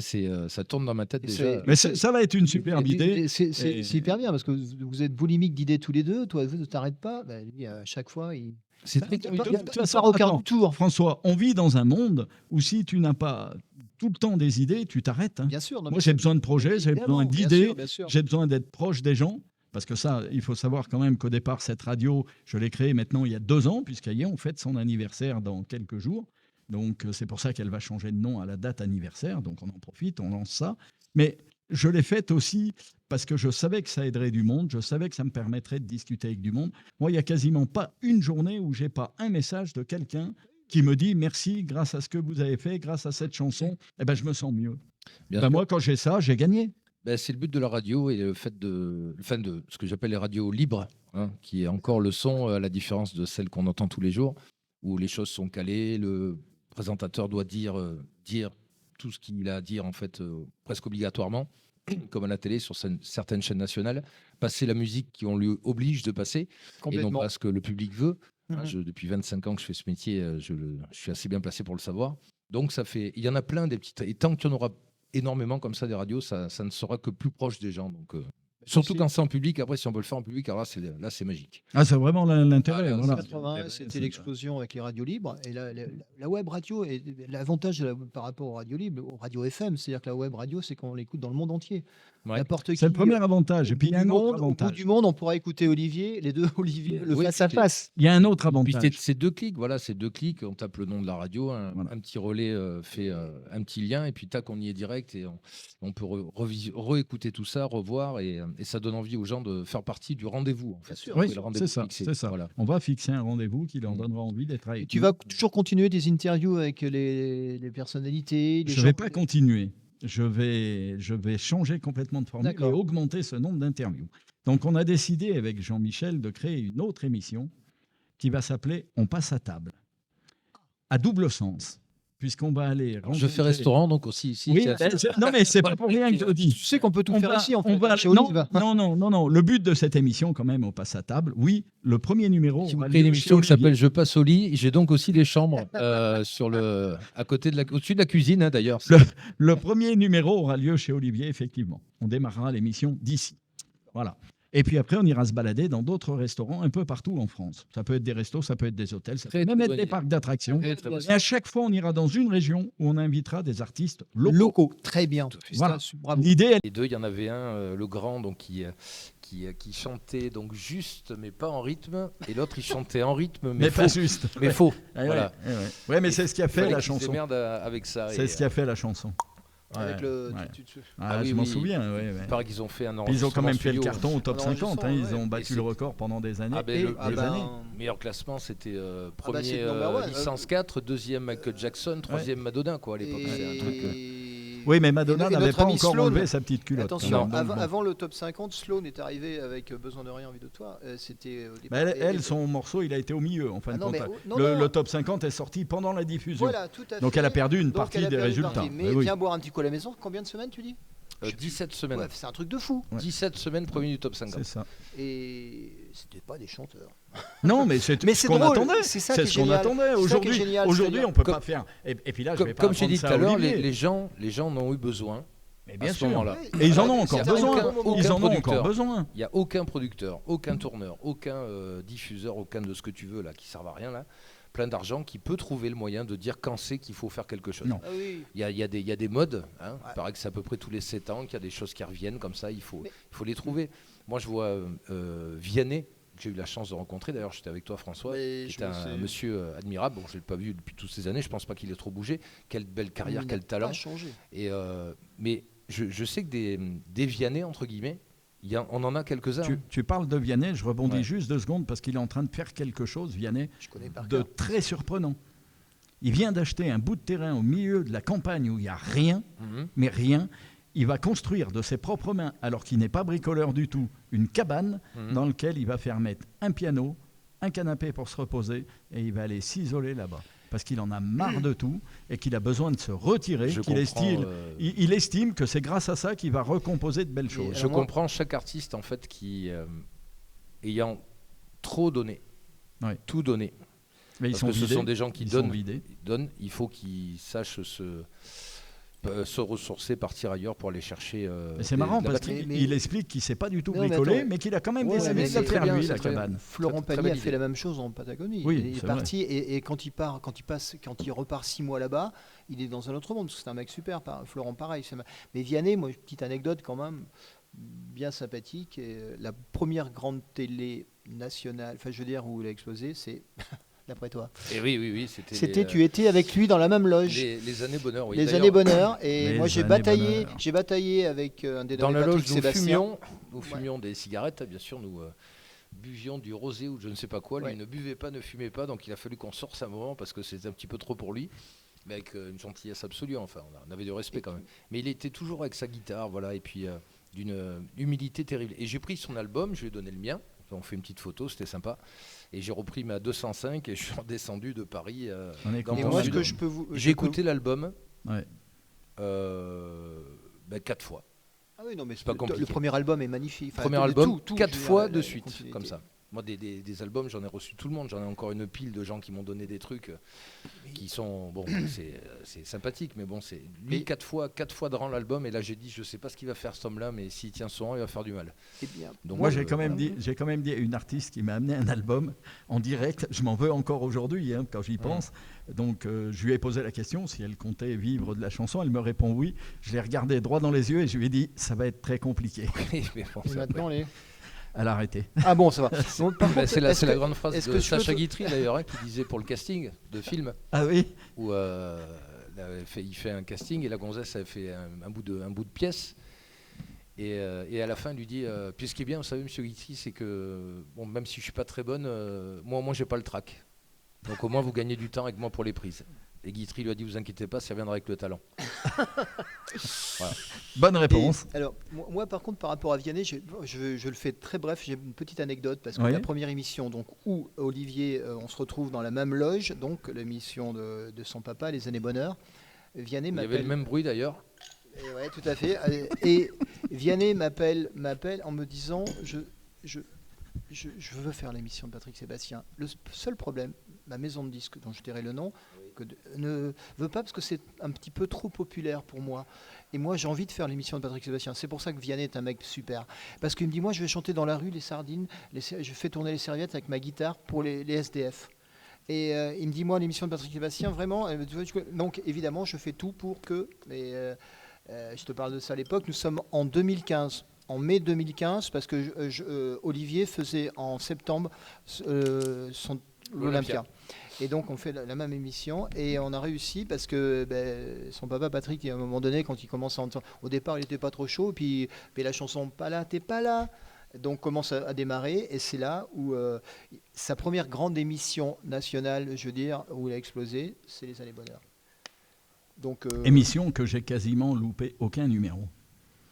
ça tourne dans ma tête Et déjà. c'est- Mais ça va être une superbe idée. C'est Et- c'est hyper bien parce que vous êtes boulimiques d'idées tous les deux. Toi, vous ne t'arrêtes pas. Bah, lui, à chaque fois, il C'est très De il toute façon, part au quart attends, du tour. François, on vit dans un monde où si tu n'as pas tout le temps des idées, tu t'arrêtes. hein. Bien sûr. non, Moi, mais j'ai besoin de projets, j'ai besoin évidemment, bien d'idées, sûr, bien sûr. j'ai besoin d'être proche des gens. Parce que ça, il faut savoir quand même qu'au départ, cette radio, je l'ai créée maintenant il y a 2 ans, puisqu'ailleurs, on fête son anniversaire dans quelques jours. Donc, c'est pour ça qu'elle va changer de nom à la date anniversaire. Donc, on en profite, on lance ça. Mais je l'ai faite aussi parce que je savais que ça aiderait du monde, je savais que ça me permettrait de discuter avec du monde. Moi, il n'y a quasiment pas une journée où j'ai pas un message de quelqu'un qui me dit merci, grâce à ce que vous avez fait, grâce à cette chanson, eh ben, je me sens mieux. Bien Ben, sûr. moi, quand j'ai ça, j'ai gagné. Ben, c'est le but de la radio et le fait de ce que j'appelle les radios libres, hein, qui est encore le son, à la différence de celle qu'on entend tous les jours, où les choses sont calées, le présentateur doit dire tout ce qu'il a à dire en fait, presque obligatoirement, comme à la télé sur certaines chaînes nationales, passer la musique qu'on lui oblige de passer et non Complètement. pas ce que le public veut. Hein, Mhm. depuis 25 ans que je fais ce métier, je suis assez bien placé pour le savoir. Donc il y en a plein des petites, et tant qu'il y en aura énormément comme ça des radios, ça ne sera que plus proche des gens. Donc, surtout C'est- quand c'est en public. Après, si on peut le faire en public, alors là, c'est magique. Ah, c'est vraiment l'intérêt. Ah, là, voilà. c'est- 80, c'était l'explosion avec les radios libres et la web radio. Et l'avantage par rapport aux radios libres, aux radios FM, c'est-à-dire que la web radio, c'est qu'on l'écoute dans le monde entier. Ouais. N'importe qui. C'est le premier avantage. Et puis, il y a un autre Au bout avantage. du monde, on pourra écouter Olivier, les deux Olivier, le Oui, face à c'était- face. Il y a un autre Puis avantage. c'est 2 clics, voilà, c'est 2 clics, on tape le nom de la radio, Voilà. un petit relais fait un petit lien, et puis tac, on y est direct, et on peut réécouter tout ça, revoir, et ça donne envie aux gens de faire partie du rendez-vous. En fait. sûr. Oui, Le rendez-vous c'est ça. fixé, C'est ça. voilà. On va fixer un rendez-vous qui leur Mm. donnera envie d'être Et avec tu nous. vas toujours continuer des interviews avec les personnalités, les Je ne gens. vais pas continuer. Je vais changer complètement de formule et D'accord. augmenter ce nombre d'interviews. Donc, on a décidé avec Jean-Michel de créer une autre émission qui va s'appeler On passe à table. À double sens, puisqu'on va aller rencontrer... Je fais restaurant, donc aussi ici. Oui, tiens, non, mais c'est pas pour rien que je le dis. Tu sais qu'on peut tout On faire va- ici, en on fait, va- chez non, Olive. non. Le but de cette émission, quand même, on passe à table. Oui, le premier numéro. Si vous aura créez une lieu chez émission qui Olivier. s'appelle Je passe au lit, j'ai donc aussi les chambres à côté au-dessus de la cuisine, hein, d'ailleurs. Le premier numéro aura lieu chez Olivier, effectivement. On démarrera l'émission d'ici. Voilà. Et puis après, on ira se balader dans d'autres restaurants un peu partout en France. Ça peut être des restos, ça peut être des hôtels, ça peut Très, même très être bonne des idée. parcs d'attractions. Très, très bonne Et à chaque fois, on ira dans une région où on invitera des artistes locaux. Locaux. Très bien. Voilà. Bravo. L'idée, elle... Les deux, il y en avait un, le grand, donc qui chantait donc juste, mais pas en rythme, et l'autre, il chantait en rythme, mais mais pas faux. juste. Mais faux. Ouais, Voilà. ouais, mais c'est ce qui a fait Fallait la qu'ils se chanson. démerdent avec ça. C'est ce qui a fait la chanson. Avec Ouais, le. ouais. Ah oui, je m'en oui. souviens. Ouais, Il ouais. paraît qu'ils ont fait un Puis ils ont enregistrement quand même fait le studio. carton au top Un 50. Hein, ils enregistrement, ont ouais. battu Et c'est- le record pendant des années. Ah ben, et le- des ah ben, années. Meilleur classement, c'était c'est premier le number one, licence 4, deuxième Michael Jackson, troisième Madonna, quoi, à l'époque. C'est un truc. Oui, mais Madonna Et n'avait notre pas ami encore Sloan. enlevé sa petite culotte. Attention, quand même. Donc, bon. avant le top 50, Sloan est arrivé avec Besoin de rien, envie de toi. C'était au Bah, départ. elle, son morceau, il a été au milieu, en fin Ah de non, compte. mais non, le, non. le top 50 est sorti pendant la diffusion. Voilà, tout à fait. Donc elle a perdu une Donc, partie elle a des perdu une résultats. partie. Mais Mais oui. viens boire un petit coup à la maison. Combien de semaines, tu dis 17 semaines. Ouais, c'est un truc de fou. Ouais. 17 semaines, premier du top 50. C'est ça. Et c'était pas des chanteurs. Non, mais c'est Mais ce c'est qu'on drôle, attendait. c'est ça C'est qui est ce qu'on génial. attendait. C'est ça qui est Aujourd'hui, génial, aujourd'hui, c'est-à-dire- on peut Comme- pas faire. Et puis là, je Comme, vais pas comme j'ai apprendre dit ça tout à à l'heure, Olivier. les gens en ont eu besoin. Mais à bien ce sûr. moment-là. Et ils en ont C'est encore un besoin. aucun Ils en ont producteur. encore besoin. Il n'y a aucun producteur, aucun tourneur, aucun diffuseur, aucun de ce que tu veux là, qui ne servent à rien là, plein d'argent, qui peut trouver le moyen de dire quand c'est qu'il faut faire quelque chose. Non. Ah oui. Il y a des modes, hein. Ouais. Il paraît que c'est à peu près tous les 7 ans qu'il y a des choses qui reviennent comme ça, il faut Mais- les trouver. Moi je vois Vianney, que j'ai eu la chance de rencontrer, d'ailleurs j'étais avec toi François, Mais qui je est me un sais- monsieur admirable, bon je ne l'ai pas vu depuis toutes ces années, je ne pense pas qu'il ait trop bougé, quelle belle carrière, Il n'a quel talent. pas changé. Et, mais je sais que des Vianney, entre guillemets, on en a quelques-uns. Tu parles de Vianney, je rebondis Ouais. juste 2 secondes parce qu'il est en train de faire quelque chose, Vianney, Je connais par de cœur. très surprenant. Il vient d'acheter un bout de terrain au milieu de la campagne où il n'y a rien, Mhm. mais rien. Il va construire de ses propres mains, alors qu'il n'est pas bricoleur du tout, une cabane Mhm. dans laquelle il va faire mettre un piano, un canapé pour se reposer, et il va aller s'isoler là-bas. Parce qu'il en a marre de tout et qu'il a besoin de se retirer, Je qu'il comprends, estime, il estime que c'est grâce à ça qu'il va recomposer de belles choses. Je Alors moi- comprends chaque artiste en fait qui ayant trop donné, Ouais. tout donné. Mais ils Parce sont que ce vidés, sont des gens qui ils sont donnent, vidés. il faut qu'ils sachent se ressourcer, partir ailleurs pour aller chercher. Mais c'est marrant de la parce batterie. qu'il explique qu'il ne sait pas du tout Non, mais bricoler, attends. mais qu'il a quand même Ouais, des mais années c'est de très faire bien, lui, c'est la très bien. cabane. Florent Très Pagny a belle fait idée. la même chose en Patagonie. Oui, il est c'est parti et quand il repart 6 mois là-bas, il est dans un autre monde. Parce que c'est un mec super. Florent, pareil. Mais Vianney, moi, petite anecdote quand même, bien sympathique. Et, la première grande télé nationale, enfin, je veux dire, où il a explosé, c'est d'après toi. Et oui, c'était. C'était, tu étais avec lui dans la même loge. les années bonheur. Oui. Les D'ailleurs, années bonheur. Et Les moi, j'ai années bataillé, bonheur. j'ai bataillé avec un des Dans la Patrick loge, nous Sébastien. fumions des cigarettes, bien sûr, nous buvions du rosé ou je ne sais pas quoi. Lui Ouais. ne buvait pas, ne fumait pas, donc il a fallu qu'on sorte à un moment parce que c'était un petit peu trop pour lui. Mais avec une gentillesse absolue, enfin, on avait du respect quand même. Mais il était toujours avec sa guitare, voilà, et puis d'une humilité terrible. Et j'ai pris son album, je lui ai donné le mien. On fait une petite photo, c'était sympa. Et j'ai repris ma 205 et je suis redescendu de Paris dans mon sud. J'ai écouté l'album 4 fois. Ah oui, non, mais c'est pas compliqué. Le premier album est magnifique. Premier album, 4 fois de suite, comme ça. Moi, des albums, j'en ai reçu tout le monde. J'en ai encore une pile de gens qui m'ont donné des trucs qui sont... Bon, c'est sympathique, mais bon, c'est... Lui, 4 fois de rang l'album, et là, j'ai dit, je sais pas ce qu'il va faire, cet homme-là, mais s'il tient son rang, il va faire du mal. Donc, moi, j'ai quand même dit à une artiste qui m'a amené un album en direct. Je m'en veux encore aujourd'hui, quand j'y pense. Donc, je lui ai posé la question si elle comptait vivre de la chanson. Elle me répond oui. Je l'ai regardé droit dans les yeux et je lui ai dit, ça va être très compliqué. Mais bon, et maintenant, Elle a arrêté. Ah bon, ça va. Donc, c'est la grande phrase de Sacha Guitry, d'ailleurs, qui disait pour le casting de film. Ah oui. Où il fait un casting et la gonzesse avait fait un bout de pièce. Et à la fin, il lui dit puis ce qui est bien, vous savez, monsieur Guitry, c'est que bon, même si je suis pas très bonne, moi au moins j'ai pas le trac. Donc au moins vous gagnez du temps avec moi pour les prises. Et Guitry lui a dit, vous inquiétez pas, ça viendra avec le talent. Voilà. Bonne réponse. Alors, moi, par contre, par rapport à Vianney, je le fais très bref. J'ai une petite anecdote parce que la première émission, donc, où Olivier, on se retrouve dans la même loge, donc l'émission de son papa, Les Années Bonheur. Vianney m'appelle. Il y avait le même bruit d'ailleurs. Oui, tout à fait. Et Vianney m'appelle en me disant, je veux faire l'émission de Patrick Sébastien. Le seul problème, ma maison de disques, dont je dirai le nom, ne veut pas parce que c'est un petit peu trop populaire pour moi. Et moi, j'ai envie de faire l'émission de Patrick Sébastien. C'est pour ça que Vianney est un mec super. Parce qu'il me dit, moi, je vais chanter dans la rue les sardines, je fais tourner les serviettes avec ma guitare pour les SDF. Et il me dit, moi, l'émission de Patrick Sébastien, vraiment... Donc, évidemment, je fais tout pour que... je te parle de ça à l'époque. Nous sommes en 2015. En mai 2015, parce que Olivier faisait en septembre l'Olympia. Et donc on fait la même émission et on a réussi parce que son papa Patrick, à un moment donné, quand il commence à entendre, au départ il n'était pas trop chaud, puis la chanson Pas là, t'es pas là, donc commence à démarrer et c'est là où sa première grande émission nationale, je veux dire, où il a explosé, c'est Les Années Bonheur. Donc, émission que j'ai quasiment loupé aucun numéro.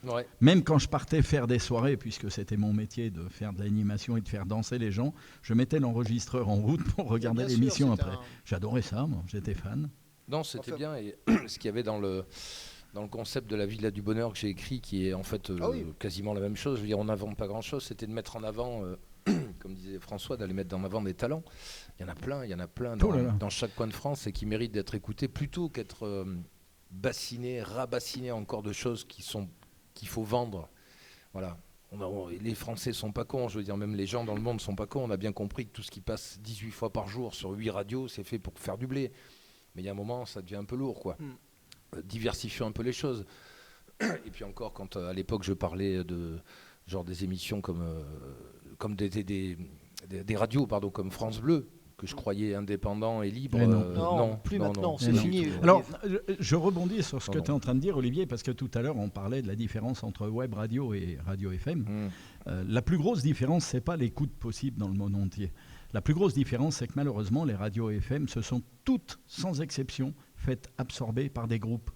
Ouais. Même quand je partais faire des soirées, puisque c'était mon métier de faire de l'animation et de faire danser les gens, je mettais l'enregistreur en route pour regarder l'émission après. J'adorais ça, moi, j'étais fan. Non, c'était bien. Et ce qu'il y avait dans le concept de la Villa du Bonheur que j'ai écrit, qui est en fait quasiment la même chose, je veux dire, on n'invente pas grand-chose, c'était de mettre en avant, comme disait François, d'aller mettre en avant des talents. Il y en a plein dans chaque coin de France et qui méritent d'être écoutés plutôt qu'être rabassinés encore de choses qu'il faut vendre. Voilà. Les Français sont pas cons, je veux dire, même les gens dans le monde sont pas cons. On a bien compris que tout ce qui passe 18 fois par jour sur 8 radios, c'est fait pour faire du blé. Mais il y a un moment, ça devient un peu lourd, quoi. Diversifions un peu les choses. Et puis encore, quand à l'époque je parlais de genre des émissions comme des radios, pardon, comme France Bleu, que je croyais indépendant et libre. Non, plus maintenant, c'est fini. Alors, je rebondis sur ce que tu es en train de dire, Olivier, parce que tout à l'heure, on parlait de la différence entre web radio et radio FM. La plus grosse différence, c'est pas l'écoute possible dans le monde entier. La plus grosse différence, c'est que malheureusement, les radios FM se sont toutes, sans exception, faites absorber par des groupes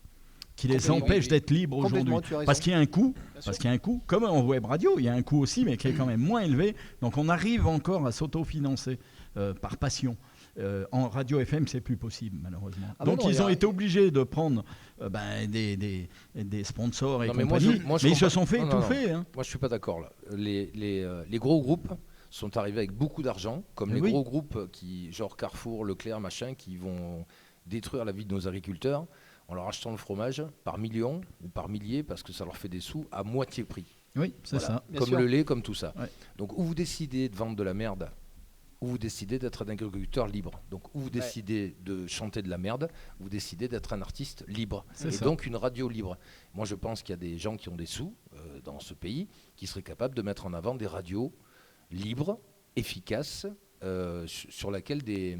qui les empêchent d'être libres aujourd'hui. Parce qu'il y a un coût, comme en web radio, il y a un coût aussi, mais qui est quand même moins élevé. Donc on arrive encore à s'autofinancer par passion. En radio FM, c'est plus possible, malheureusement. Donc ils ont été obligés de prendre des sponsors et compagnie, mais ils se sont fait étouffer. Hein. Moi, je suis pas d'accord là. Les gros groupes sont arrivés avec beaucoup d'argent, comme les gros groupes genre Carrefour, Leclerc, machin, qui vont détruire la vie de nos agriculteurs en leur achetant le fromage par millions ou par milliers parce que ça leur fait des sous à moitié prix. Oui, c'est ça. Comme le lait, comme tout ça. Ouais. Donc, ou vous décidez de vendre de la merde, ou vous décidez d'être un agriculteur libre. Donc, ou vous décidez de chanter de la merde, ou vous décidez d'être un artiste libre. Donc, une radio libre. Moi, je pense qu'il y a des gens qui ont des sous dans ce pays qui seraient capables de mettre en avant des radios libres, efficaces, sur laquelle des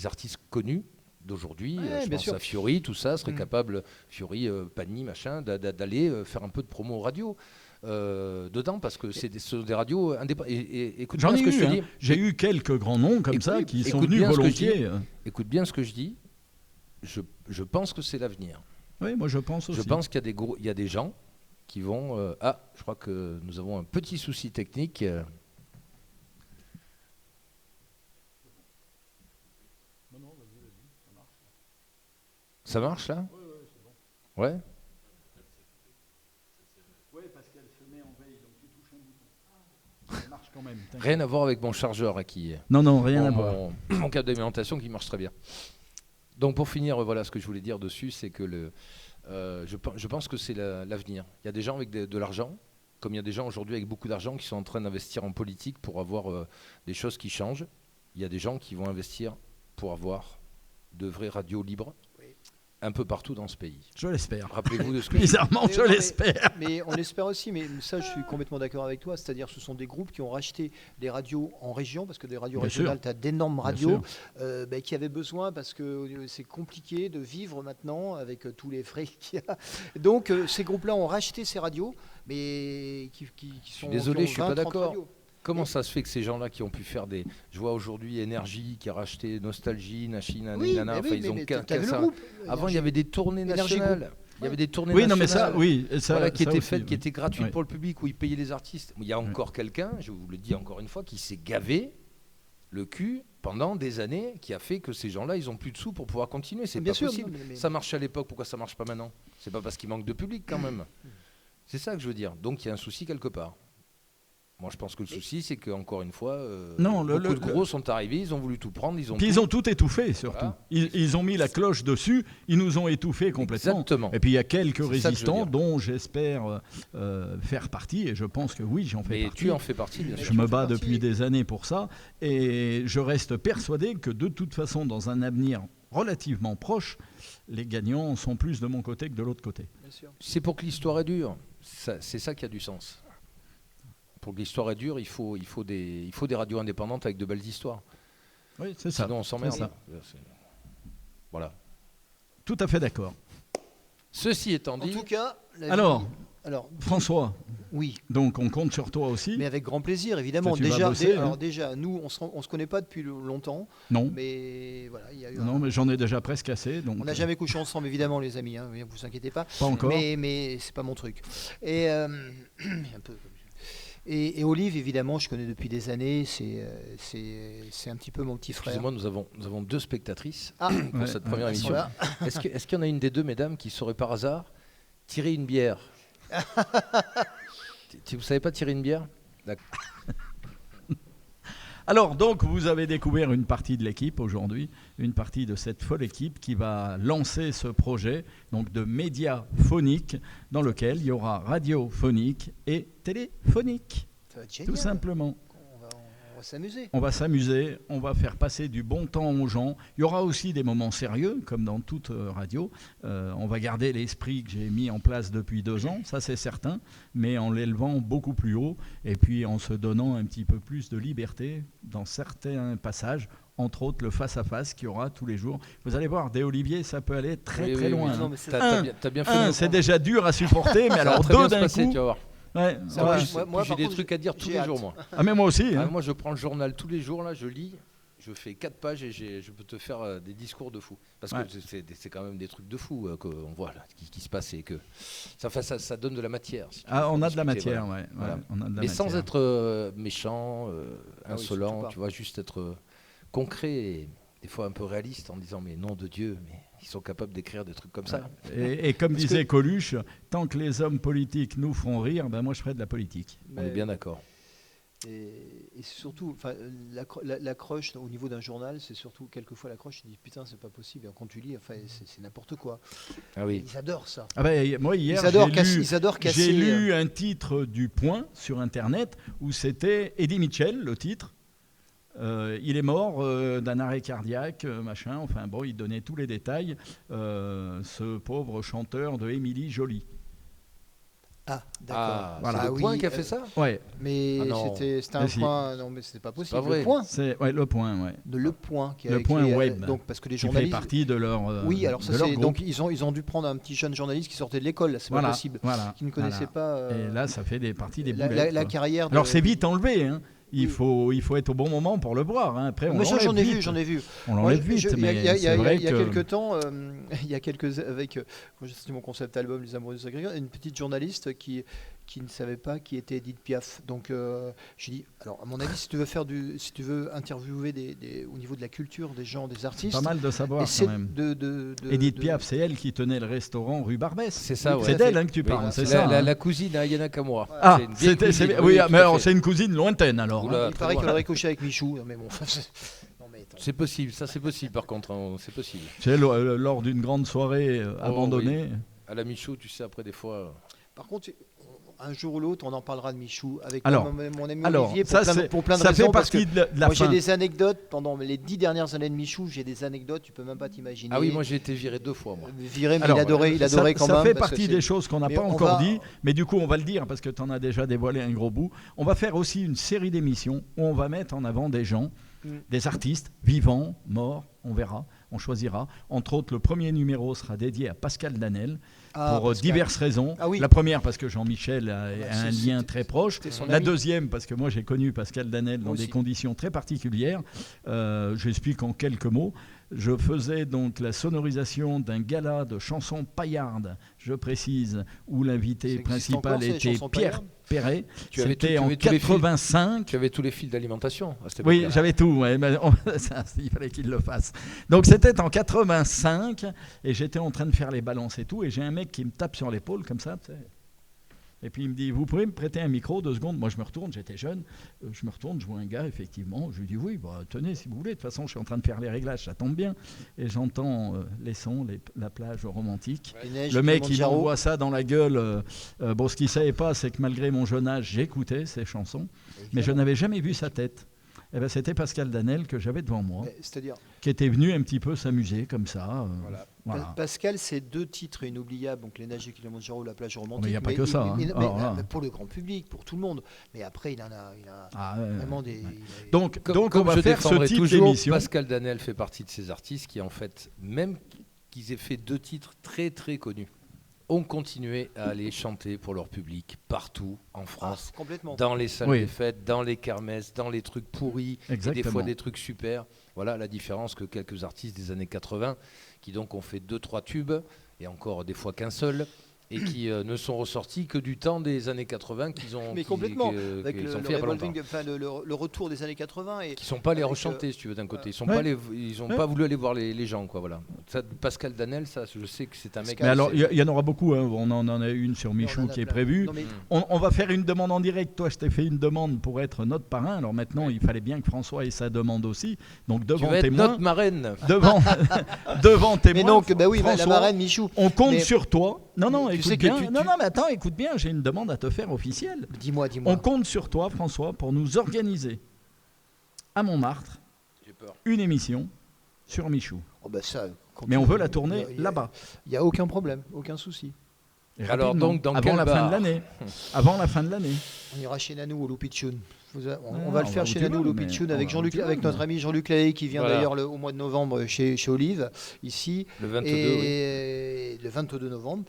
artistes connus d'aujourd'hui, je pense à Fiori, tout ça, serait capable, Fiori, Pagny, machin, d'aller faire un peu de promo radio dedans, parce que c'est des radios indépendantes. J'en ai eu, hein. J'ai eu quelques grands noms comme ça qui sont venus volontiers. Écoute bien ce que je dis, je pense que c'est l'avenir. Oui, moi je pense aussi. Je pense qu'il y a des gens qui vont... je crois que nous avons un petit souci technique. Ça marche là ? Ouais. Oui, parce qu'elle se met en veille, donc tu touches un bouton. Ça marche quand même. Rien à voir avec mon chargeur là, qui... Non, rien à voir. Mon câble d'alimentation qui marche très bien. Donc pour finir, voilà ce que je voulais dire dessus, c'est que je pense que c'est l'avenir. Il y a des gens avec de l'argent, comme il y a des gens aujourd'hui avec beaucoup d'argent qui sont en train d'investir en politique pour avoir des choses qui changent. Il y a des gens qui vont investir pour avoir de vraies radios libres. Un peu partout dans ce pays. Je l'espère. Rappelez-vous de ce que Bizarrement, je l'espère. Mais on l'espère aussi, mais ça, je suis complètement d'accord avec toi. C'est-à-dire ce sont des groupes qui ont racheté des radios en région, parce que des radios régionales, tu as d'énormes radios qui avaient besoin, parce que c'est compliqué de vivre maintenant avec tous les frais qu'il y a. Donc, ces groupes-là ont racheté ces radios, mais qui sont... Désolé, je ne suis pas 20, 30 d'accord. radios. Comment ça se fait que ces gens-là qui ont pu faire des... Je vois aujourd'hui Énergie qui a racheté Nostalgie, Nachina, Oui, Nana, mais ils ont t'as vu le groupe Avant, il y avait des tournées Énergie nationales. Il y avait des tournées Oui, non, nationales. mais ça, Voilà, qui ça étaient aussi, faites, oui. qui étaient gratuites Oui. pour le public, où ils payaient les artistes. Il y a encore quelqu'un, je vous le dis encore une fois, qui s'est gavé le cul pendant des années, qui a fait que ces gens-là, ils n'ont plus de sous pour pouvoir continuer. C'est Bien pas sûr, possible. non, mais- Ça marchait à l'époque, pourquoi ça marche pas maintenant ? C'est pas parce qu'il manque de public quand même. C'est ça que je veux dire. Donc il y a un souci quelque part. Moi, je pense que le souci, c'est qu'encore une fois, Non, beaucoup de gros sont arrivés, ils ont voulu tout prendre, Puis ils ont tout étouffé, surtout. Voilà. Ils ont mis la cloche dessus, ils nous ont étouffés complètement. Exactement. Et puis il y a quelques C'est ça que je veux résistants dire. dont j'espère faire partie, et je pense que oui, j'en fais Mais partie. tu en fais partie, bien Je sûr. me fais bats partie. depuis des années pour ça, et je reste persuadé que de toute façon, dans un avenir relativement proche, les gagnants sont plus de mon côté que de l'autre côté. Bien sûr. C'est pour que l'histoire est dure. C'est ça qui a du sens. Pour que l'histoire est dure, il faut des radios indépendantes avec de belles histoires. Oui, c'est ça. Sinon, on s'emmerde. C'est ça. Voilà. Tout à fait d'accord. Ceci étant En dit, tout cas... Alors, Alors, François, oui, donc on compte sur toi aussi. mais avec grand plaisir, évidemment. Tu vas bosser, hein. Alors déjà, nous, on se connaît pas depuis longtemps, Non, mais voilà, il y a eu non, mais j'en ai déjà presque assez. Donc on n'a jamais couché ensemble, évidemment, les amis, hein, vous inquiétez pas. Pas encore. Mais c'est pas mon truc. Et un peu. Et Olive, évidemment, je connais depuis des années. C'est un petit peu mon petit frère. excusez-moi, nous avons deux spectatrices Ah, pour Ouais, cette ouais. première elles sont émission. là. Est-ce qu'il y en a une des deux, mesdames, qui saurait par hasard tirer une bière? Vous savez pas tirer une bière? D'accord. Alors, donc, vous avez découvert une partie de l'équipe aujourd'hui, une partie de cette folle équipe qui va lancer ce projet donc de médias phoniques dans lequel il y aura radiophonique et téléphonique, Ça va être génial. tout simplement. On va s'amuser. On va s'amuser, on va faire passer du bon temps aux gens. Il y aura aussi des moments sérieux, comme dans toute radio. On va garder l'esprit que j'ai mis en place depuis 2 ans, ça c'est certain, mais en l'élevant beaucoup plus haut et puis en se donnant un petit peu plus de liberté dans certains passages, entre autres le face-à-face qu'il y aura tous les jours. Vous allez voir, des Olivier, ça peut aller très Oui, très oui, loin. oui. Non, hein. mais c'est- T'as bien fait de Un, me c'est prendre. déjà dur à supporter, mais Ça va alors très bien deux se d'un passer, coup. tu vas voir. Ouais, Ça ouais. va, Puis moi, j'ai par des contre, trucs à dire tous j'ai les hâte. jours, moi. Ah, mais moi aussi. Ah, hein. moi, je prends le journal tous les jours, là, je lis, je fais 4 pages et je peux te faire des discours de fou. Parce Ouais. que c'est quand même des trucs de fou qu'on voit là, qui se passent et que ça donne de la matière. si tu veux, Ah, pour on a de la discuter, matière, voilà. ouais. Voilà. Ouais, on a de la Mais sans matière. être méchant, Ah oui, insolent, surtout pas. tu vois, juste être concret et des fois un peu réaliste en disant mais nom de Dieu, mais ils sont capables d'écrire des trucs comme ça. Et comme Parce disait Coluche, tant que les hommes politiques nous feront rire, ben moi je ferai de la politique. On est bien d'accord. Et surtout, enfin, l'accroche au niveau d'un journal, c'est surtout quelquefois l'accroche, tu dis putain, c'est pas possible. Et quand tu lis, enfin, c'est n'importe quoi. Ah oui. Ils adorent ça. Ah ben, moi hier, Ils adorent j'ai casser. lu un titre du Point sur Internet où c'était Eddie Mitchell, le titre. Il est mort d'un arrêt cardiaque, machin. Enfin bon, il donnait tous les détails. Ce pauvre chanteur de Émilie Joly. Ah, d'accord. Ah, Voilà. c'est le Ah Point oui, qui a fait ça. Ouais, Mais Ah non. c'était un Ah si. point. Non, mais c'était pas possible. pas vrai. Le point. c'est le Point, ouais. Le point. Qui Le Point web. Donc parce que les Qui fait journalistes. partie de leur Oui, alors de ça leur c'est groupe. donc ils ont dû prendre un petit jeune journaliste qui sortait de l'école. Là, c'est Voilà, pas possible. voilà, Qui ne connaissait voilà. pas. Et là, ça fait partie des la, boulettes. la quoi. carrière. Alors c'est vite enlevé, hein. il faut être au bon moment pour le voir. Hein. Après, on Mais ça, l'enlève vite. j'en ai vu. On Moi, l'enlève vite, mais il y a c'est vrai il y a que... quelques temps, il y a quelques avec quand j'ai sorti mon concept album Les Amoureux des Agrégats, une petite journaliste qui ne savait pas qui était Edith Piaf. Donc j'ai dit, alors à mon avis, si tu veux interviewer au niveau de la culture des gens, des artistes, Pas mal de savoir essaie quand même. Edith Piaf, c'est elle qui tenait le restaurant rue Barbès. C'est ça, ouais. C'est d'elle hein, que tu parles, Oui, c'est ça. Hein. La cousine à Yana Kamura. Ah, C'est une vieille cousine, oui, tout mais à alors, fait. c'est une cousine lointaine alors. Oula. Hein. il très paraît loin. qu'elle aurait couché avec Michou. Non, mais bon, non, mais attends. C'est possible, ça c'est possible par contre, hein, c'est possible. C'est lors d'une grande soirée abandonnée. Oui. À la Michaud, tu sais, après des fois... Par contre, un jour ou l'autre, on en parlera de Michou avec Alors, mon ami alors, Olivier ça, pour plein de ça raisons. fait parce que partie de la moi, j'ai fin. des anecdotes pendant les 10 dernières années de Michou. J'ai des anecdotes, tu peux même pas t'imaginer. Ah oui, moi j'ai été viré 2 fois, moi. Viré, mais Alors, il adorait quand ça même. fait parce que partie c'est- des choses qu'on n'a Mais pas on encore va- dit, mais du coup on va le dire parce que tu en as déjà dévoilé un gros bout. On va faire aussi une série d'émissions où on va mettre en avant des gens, des artistes vivants, morts, on verra, on choisira. Entre autres, le premier numéro sera dédié à Pascal Danel pour Pascal. diverses raisons. Ah oui. La première parce que Jean-Michel a un c'est- lien c'était- très proche. c'était son La ami. deuxième parce que moi j'ai connu Pascal Danel dans Moi des aussi. conditions très particulières. J'explique en quelques mots. Je faisais donc la sonorisation d'un gala de chansons paillardes, je précise, où Ça l'invité existe principal encore, ces était chansons Pierre paillardes Perret. Tu avais C'était en tous les fils. 85. Tu avais tous les fils d'alimentation à cette Oui, époque-là. j'avais tout. Ouais, mais il fallait qu'il le fasse. Donc c'était en 85 et j'étais en train de faire les balances et tout. Et j'ai un mec qui me tape sur l'épaule comme ça. Tu sais. Et puis il me dit, vous pouvez me prêter un micro 2 secondes? Moi je me retourne, j'étais jeune. Je me retourne, je vois un gars effectivement. Je lui dis oui, bah, tenez si vous voulez. De toute façon je suis en train de faire les réglages, ça tombe bien. Et j'entends les sons, la plage romantique. Les neiges, Le mec, il Kilimanjaro. m'envoie ça dans la gueule. Bon, ce qu'il ne savait pas, c'est que malgré mon jeune âge, j'écoutais ces chansons, mais je n'avais jamais vu sa tête. Eh ben, c'était Pascal Danel que j'avais devant moi, C'est-à-dire, qui était venu un petit peu s'amuser comme ça. Voilà. Pascal, c'est 2 titres inoubliables, donc Les neiges du Kilimanjaro, La plage romantique. Mais il y a pas que ça, hein. mais Alors là. pour le grand public, pour tout le monde. Mais après, il a Ah, ouais, vraiment ouais. des. Donc Comme on va je faire ce défendrai type toujours, d'émission. Pascal Danel fait partie de ces artistes qui, en fait, même qu'ils aient fait 2 titres très très connus, ont continué à aller chanter pour leur public partout en France, Complètement. dans les salles Oui. des fêtes, dans les kermesses, dans les trucs pourris, et des Exactement. fois des trucs super. Voilà la différence que quelques artistes des années 80 qui donc ont fait 2-3 tubes, et encore des fois qu'un seul, et qui ne sont ressortis que du temps des années 80 qu'ils ont, Mais complètement. Avec qu'ils le ont fait il y a pas longtemps. revolving, enfin, le retour des années 80. Et Qui sont pas allés avec, rechanter, si tu veux, d'un côté. Ils Ouais. ils ont Ouais. pas voulu aller voir les gens, quoi. Voilà. Ça, Pascal Danel, ça, je sais que c'est un mec. Mais alors, c'est- il y en aura beaucoup. Hein. On en a une sur Michou qui est prévue. Non, mais On va faire une demande en direct. Toi, je t'ai fait une demande pour être notre parrain. Alors maintenant, il fallait bien que François ait sa demande aussi. Donc Tu devant vas être témoin, notre marraine. devant témoin. mais donc, bah oui, la François, marraine Michou. on compte Mais- sur toi. Non, Tu écoute sais que bien. tu- Non, mais attends, écoute bien. J'ai une demande à te faire officielle. Dis-moi. On compte sur toi, François, pour nous organiser à Montmartre J'ai peur. une émission sur Michou. Oh, bah ça, Mais on veut la tourner il y a- là-bas. Il n'y a aucun problème, aucun souci. Et Alors, rapidement, donc, dans avant quel la fin bar de l'année. Avant la fin de l'année. On ira chez Nanou au Loupitchoun. On Ah, va on le faire va chez où tu Nanou au veux, mais Loupitchoun on avec va où Jean-Luc, tu veux, avec notre mais- ami Jean-Luc Lahaye qui vient Voilà. d'ailleurs au mois de novembre chez Olive, ici. Le 22, oui. Et le 22 novembre.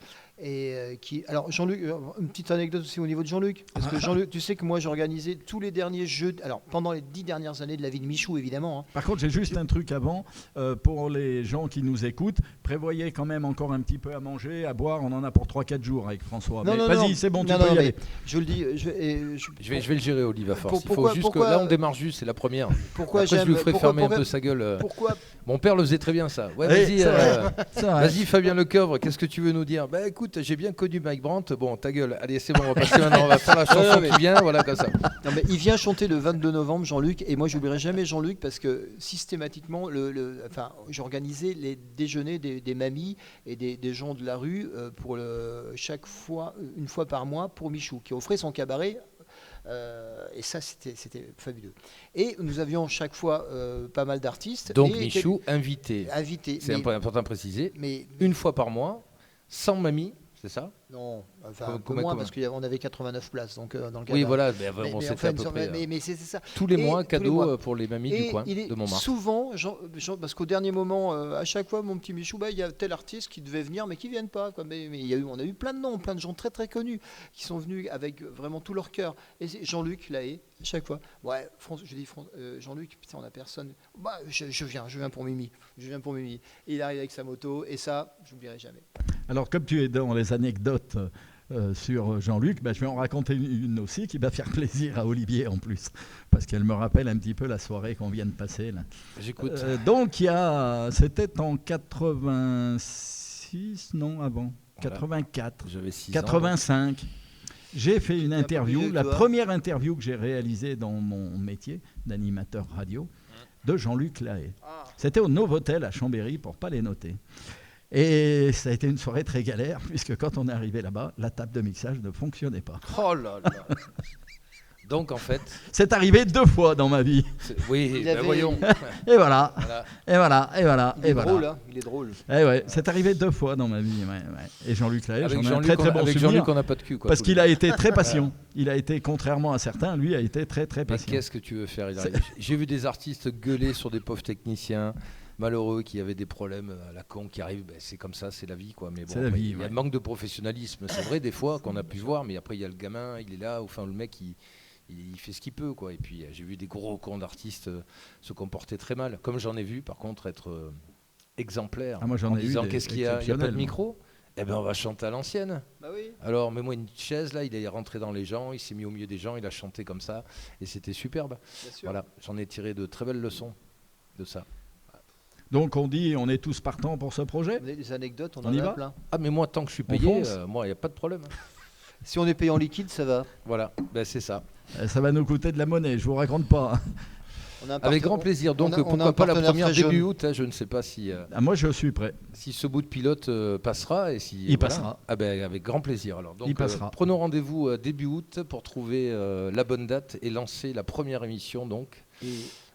Et alors Jean-Luc, une petite anecdote aussi au niveau de Jean-Luc, parce que Jean-Luc, tu sais que moi j'ai organisé tous les derniers jeux, alors pendant les 10 dernières années de la vie de Michou évidemment. Hein. Par contre, j'ai juste un truc avant. Pour les gens qui nous écoutent, prévoyez quand même encore un petit peu à manger, à boire. On en a pour 3-4 jours avec François. Mais vas-y, c'est bon, tu non, peux non, y mais aller. je le dis, Je vais le gérer, Olive, à force. Il faut Pourquoi- juste pourquoi- que là, on démarre juste, c'est la première. pourquoi Après, je j'aime, lui ferai pourquoi- fermer un pourquoi- peu sa gueule. pourquoi Mon père le faisait très bien, ça. Ouais, Oui, vas-y, c'est vrai. C'est vrai. vas-y, Fabien Lecoeuvre, qu'est-ce que tu veux nous dire? Bah écoute, j'ai bien connu Mike Brandt. Bon, ta gueule. Allez, c'est bon, on va passer maintenant. On va faire la chanson qui vient, voilà, comme ça. Non, mais il vient chanter le 22 novembre, Jean-Luc, et moi j'oublierai jamais Jean-Luc parce que systématiquement, j'organisais les déjeuners des mamies et des gens de la rue pour chaque fois, une fois par mois, pour Michou, qui offrait son cabaret. Et ça, c'était fabuleux. Et nous avions chaque fois pas mal d'artistes. Donc, et Michou, invité. invités. C'est important à préciser. Mais Une fois par mois, sans mamie. c'est ça? Non, enfin Comment- un peu comment- moins comment parce qu'on avait 89 places donc dans le Oui, cadre. voilà, Mais on s'était enfin, à peu près. mais c'est ça. Tous les Et mois, tous les cadeau mois. pour les mamies du Et coin il est de Montmartre. souvent, parce qu'au dernier moment, à chaque fois, mon petit Michou, il y a tel artiste qui devait venir, mais qui ne viennent pas. Quoi. Mais on a eu plein de noms, plein de gens très très connus qui sont venus avec vraiment tout leur cœur. Et c'est Jean-Luc Lahaye, à chaque fois. Ouais, je dis Jean-Luc, putain, on n'a personne. Bah, je viens pour Mimi. Je viens pour Mimi. Et il arrive avec sa moto, et ça, j'oublierai jamais. Alors, comme tu es dans les anecdotes sur Jean-Luc, je vais en raconter une aussi qui va faire plaisir à Olivier en plus, parce qu'elle me rappelle un petit peu la soirée qu'on vient de passer là. J'écoute. Donc, c'était en 86, non, avant, Voilà. 84, J'avais 6 ans. 85. J'ai fait une un peu plus interview, vieux que la toi. première interview que j'ai réalisée dans mon métier d'animateur radio, de Jean-Luc Lahaye. C'était au Novotel à Chambéry, pour ne pas les noter. Et ça a été une soirée très galère, puisque quand on est arrivé là-bas, la table de mixage ne fonctionnait pas. Oh là là. Donc en fait, C'est arrivé 2 fois dans ma vie. oui, Il avait- voyons. Et voilà, Voilà. et voilà, et voilà, Il et est voilà. drôle, hein. Il est drôle. Eh ouais, c'est arrivé 2 fois dans ma vie. Ouais. Et Jean-Luc Lahaye, Avec j'en ai un Jean-Luc, très très bon avec souvenir. Jean-Luc, on n'a pas de cul. Quoi, Parce tous qu'il les a deux. été très patient. Il a été, contrairement à certains, lui a été très très Mais patient. qu'est-ce que tu veux faire? J'ai vu des artistes gueuler sur des pauvres techniciens malheureux qui avaient des problèmes à la con qui arrivent. C'est comme ça, c'est la vie, quoi. Mais bon, C'est la après, vie, il y a ouais. un manque de professionnalisme. C'est vrai des fois qu'on a pu voir, mais après il y a le gamin, il est là, enfin le mec il fait ce qu'il peut, quoi. Et puis j'ai vu des gros cons d'artistes se comporter très mal. Comme j'en ai vu, par contre, être exemplaire. Ah, moi, j'en en ai eu disant des qu'est-ce qu'il y a? Il n'y a pas de exceptionnels, moi. micro? Eh ben on va chanter à l'ancienne. Bah oui. Alors, mets-moi une chaise, là, il est rentré dans les gens, il s'est mis au milieu des gens, il a chanté comme ça, et c'était superbe. Bien sûr. Voilà, j'en ai tiré de très belles leçons de ça. Donc on dit, on est tous partants pour ce projet. On a des anecdotes, on On en y a va plein. Ah, mais moi, tant que je suis On payé, fonce moi, il n'y a pas de problème. Si on est payé en liquide, ça va. Voilà, ben, c'est ça. Ça va nous coûter de la monnaie, je vous raconte pas. On a un Avec parten- grand plaisir. Donc, on a un pourquoi pas la partenaire première très début jeune. août, hein, je ne sais pas si, Ah, moi je suis prêt. si ce bout de pilote passera. Et si, Il passera. Ah ben, avec grand plaisir. Alors, donc, Il passera. prenons rendez-vous début août pour trouver la bonne date et lancer la première émission, donc, Et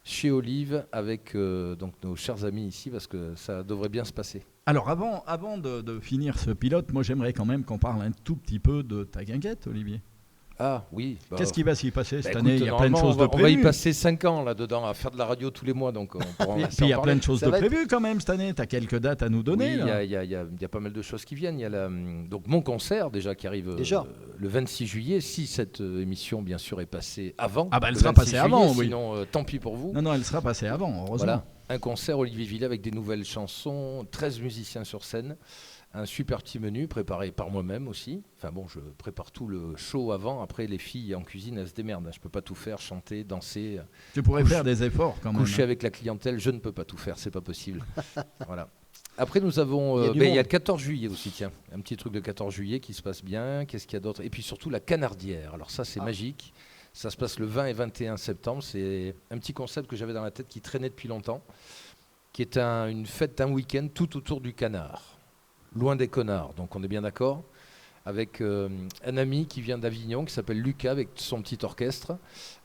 chez Olive, avec donc, nos chers amis ici, parce que ça devrait bien se passer. Alors avant de finir ce pilote, moi j'aimerais quand même qu'on parle un tout petit peu de ta guinguette, Olivier. Ah oui. Qu'est-ce qui va s'y passer cette Bah, année? écoute, Il y a plein de normalement, choses de on va y prévues. passer 5 ans là-dedans à faire de la radio tous les mois, donc on pourra en Et rester puis il y en a plein parler. de choses Ça de va être- prévues quand même cette année. Tu as quelques dates à nous Oui, donner. il là. y a pas mal de choses qui viennent. Il y a donc mon concert déjà qui arrive Déjà. Le 26 juillet, si cette émission bien sûr est passée avant. Ah bah, elle le sera 26 passée juillet, avant, oui. Sinon, tant pis pour vous. Non, elle sera passée avant, heureusement. Voilà, un concert Olivier Villet avec des nouvelles chansons, 13 musiciens sur scène, un super petit menu préparé par moi-même aussi. Enfin bon, je prépare tout le show avant. Après, les filles en cuisine, elles se démerdent. Je peux pas tout faire, chanter, danser, Tu pourrais faire des efforts quand même. coucher avec la clientèle. Je ne peux pas tout faire, c'est pas possible. Voilà. Après, nous avons. Il y a du Il y a monde. le 14 juillet aussi, tiens. Un petit truc le 14 juillet qui se passe bien. Qu'est-ce qu'il y a d'autre? Et puis surtout la Canardière. Alors ça, c'est magique. Ça se passe le 20 et 21 septembre. C'est un petit concept que j'avais dans la tête qui traînait depuis longtemps, qui est une fête d'un week-end tout autour du canard. Loin des connards, donc on est bien d'accord. Avec un ami qui vient d'Avignon, qui s'appelle Lucas, avec son petit orchestre,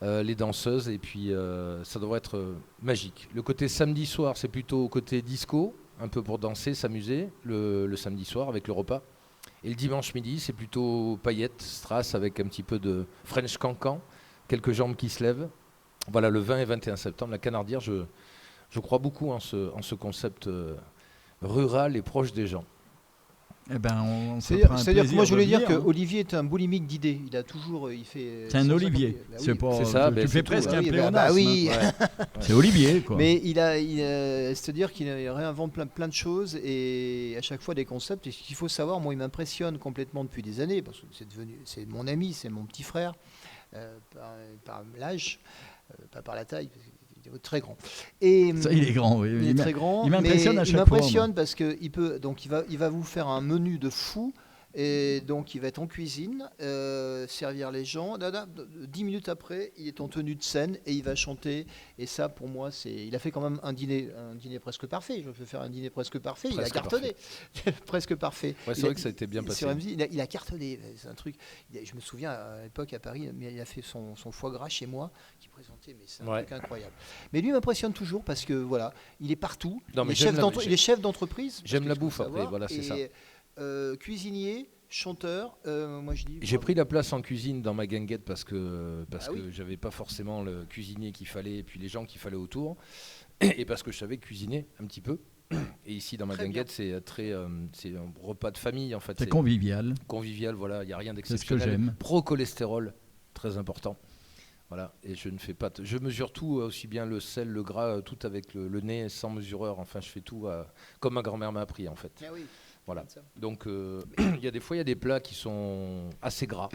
les danseuses, et puis ça devrait être magique. Le côté samedi soir, c'est plutôt côté disco, un peu pour danser, s'amuser, le samedi soir avec le repas. Et le dimanche midi, c'est plutôt paillettes, strass, avec un petit peu de French cancan, quelques jambes qui se lèvent. Voilà, le 20 et 21 septembre, la Canardière, je crois beaucoup en ce concept rural et proche des gens. Eh ben, on se C'est-à-dire fera un c'est-à-dire que plaisir moi je voulais de dire venir, hein. qu'Olivier est un boulimique d'idées. Il a toujours, il fait. C'est un 150 Olivier. Bah C'est oui. pas. C'est ça, tu ben, fais c'est presque tout, un oui, pléonasme. bah oui. hein. C'est Olivier, quoi. Mais c'est-à-dire qu'il réinvente plein de choses et à chaque fois des concepts. Et ce qu'il faut savoir, moi, il m'impressionne complètement depuis des années parce que c'est mon ami, c'est mon petit frère par l'âge, pas par la taille. Parce qu'il est très grand. Et Ça, il est grand, oui. il est très grand. il m'impressionne mais à chaque il fois, m'impressionne parce que il va vous faire un menu de fou. Et donc, il va être en cuisine, servir les gens. 10 minutes après, il est en tenue de scène et il va chanter. Et ça, pour moi, il a fait quand même un dîner presque parfait. Je peux faire un dîner presque parfait. Il a Presque cartonné. Presque parfait. Ouais, c'est vrai que ça a été bien passé. Sur MZ, il a cartonné. C'est un truc. Je me souviens à l'époque à Paris, il a fait son foie gras chez moi, qui présentait, mais c'est un truc incroyable. Mais lui, il m'impressionne toujours parce que voilà, il est partout. Non, mais il est chef d'entreprise. J'aime parce la qu'il faut bouffe après, savoir, voilà, c'est ça. Cuisinier, chanteur, moi je dis. J'ai bravo. pris la place en cuisine dans ma guinguette parce que oui. j'avais pas forcément le cuisinier qu'il fallait et puis les gens qu'il fallait autour et parce que je savais cuisiner un petit peu. Et ici dans ma Très guinguette c'est c'est un repas de famille en fait. C'est convivial. Convivial, voilà, il n'y a rien C'est ce que d'exceptionnel. j'aime. Pro-cholestérol, très important. Voilà, et je ne fais pas. Je mesure tout, aussi bien le sel, le gras, tout avec le nez, sans mesureur. Enfin, je fais tout comme ma grand-mère m'a appris en fait. Ah oui. Voilà. Comme ça. Donc, il y a des fois, il y a des plats qui sont assez gras,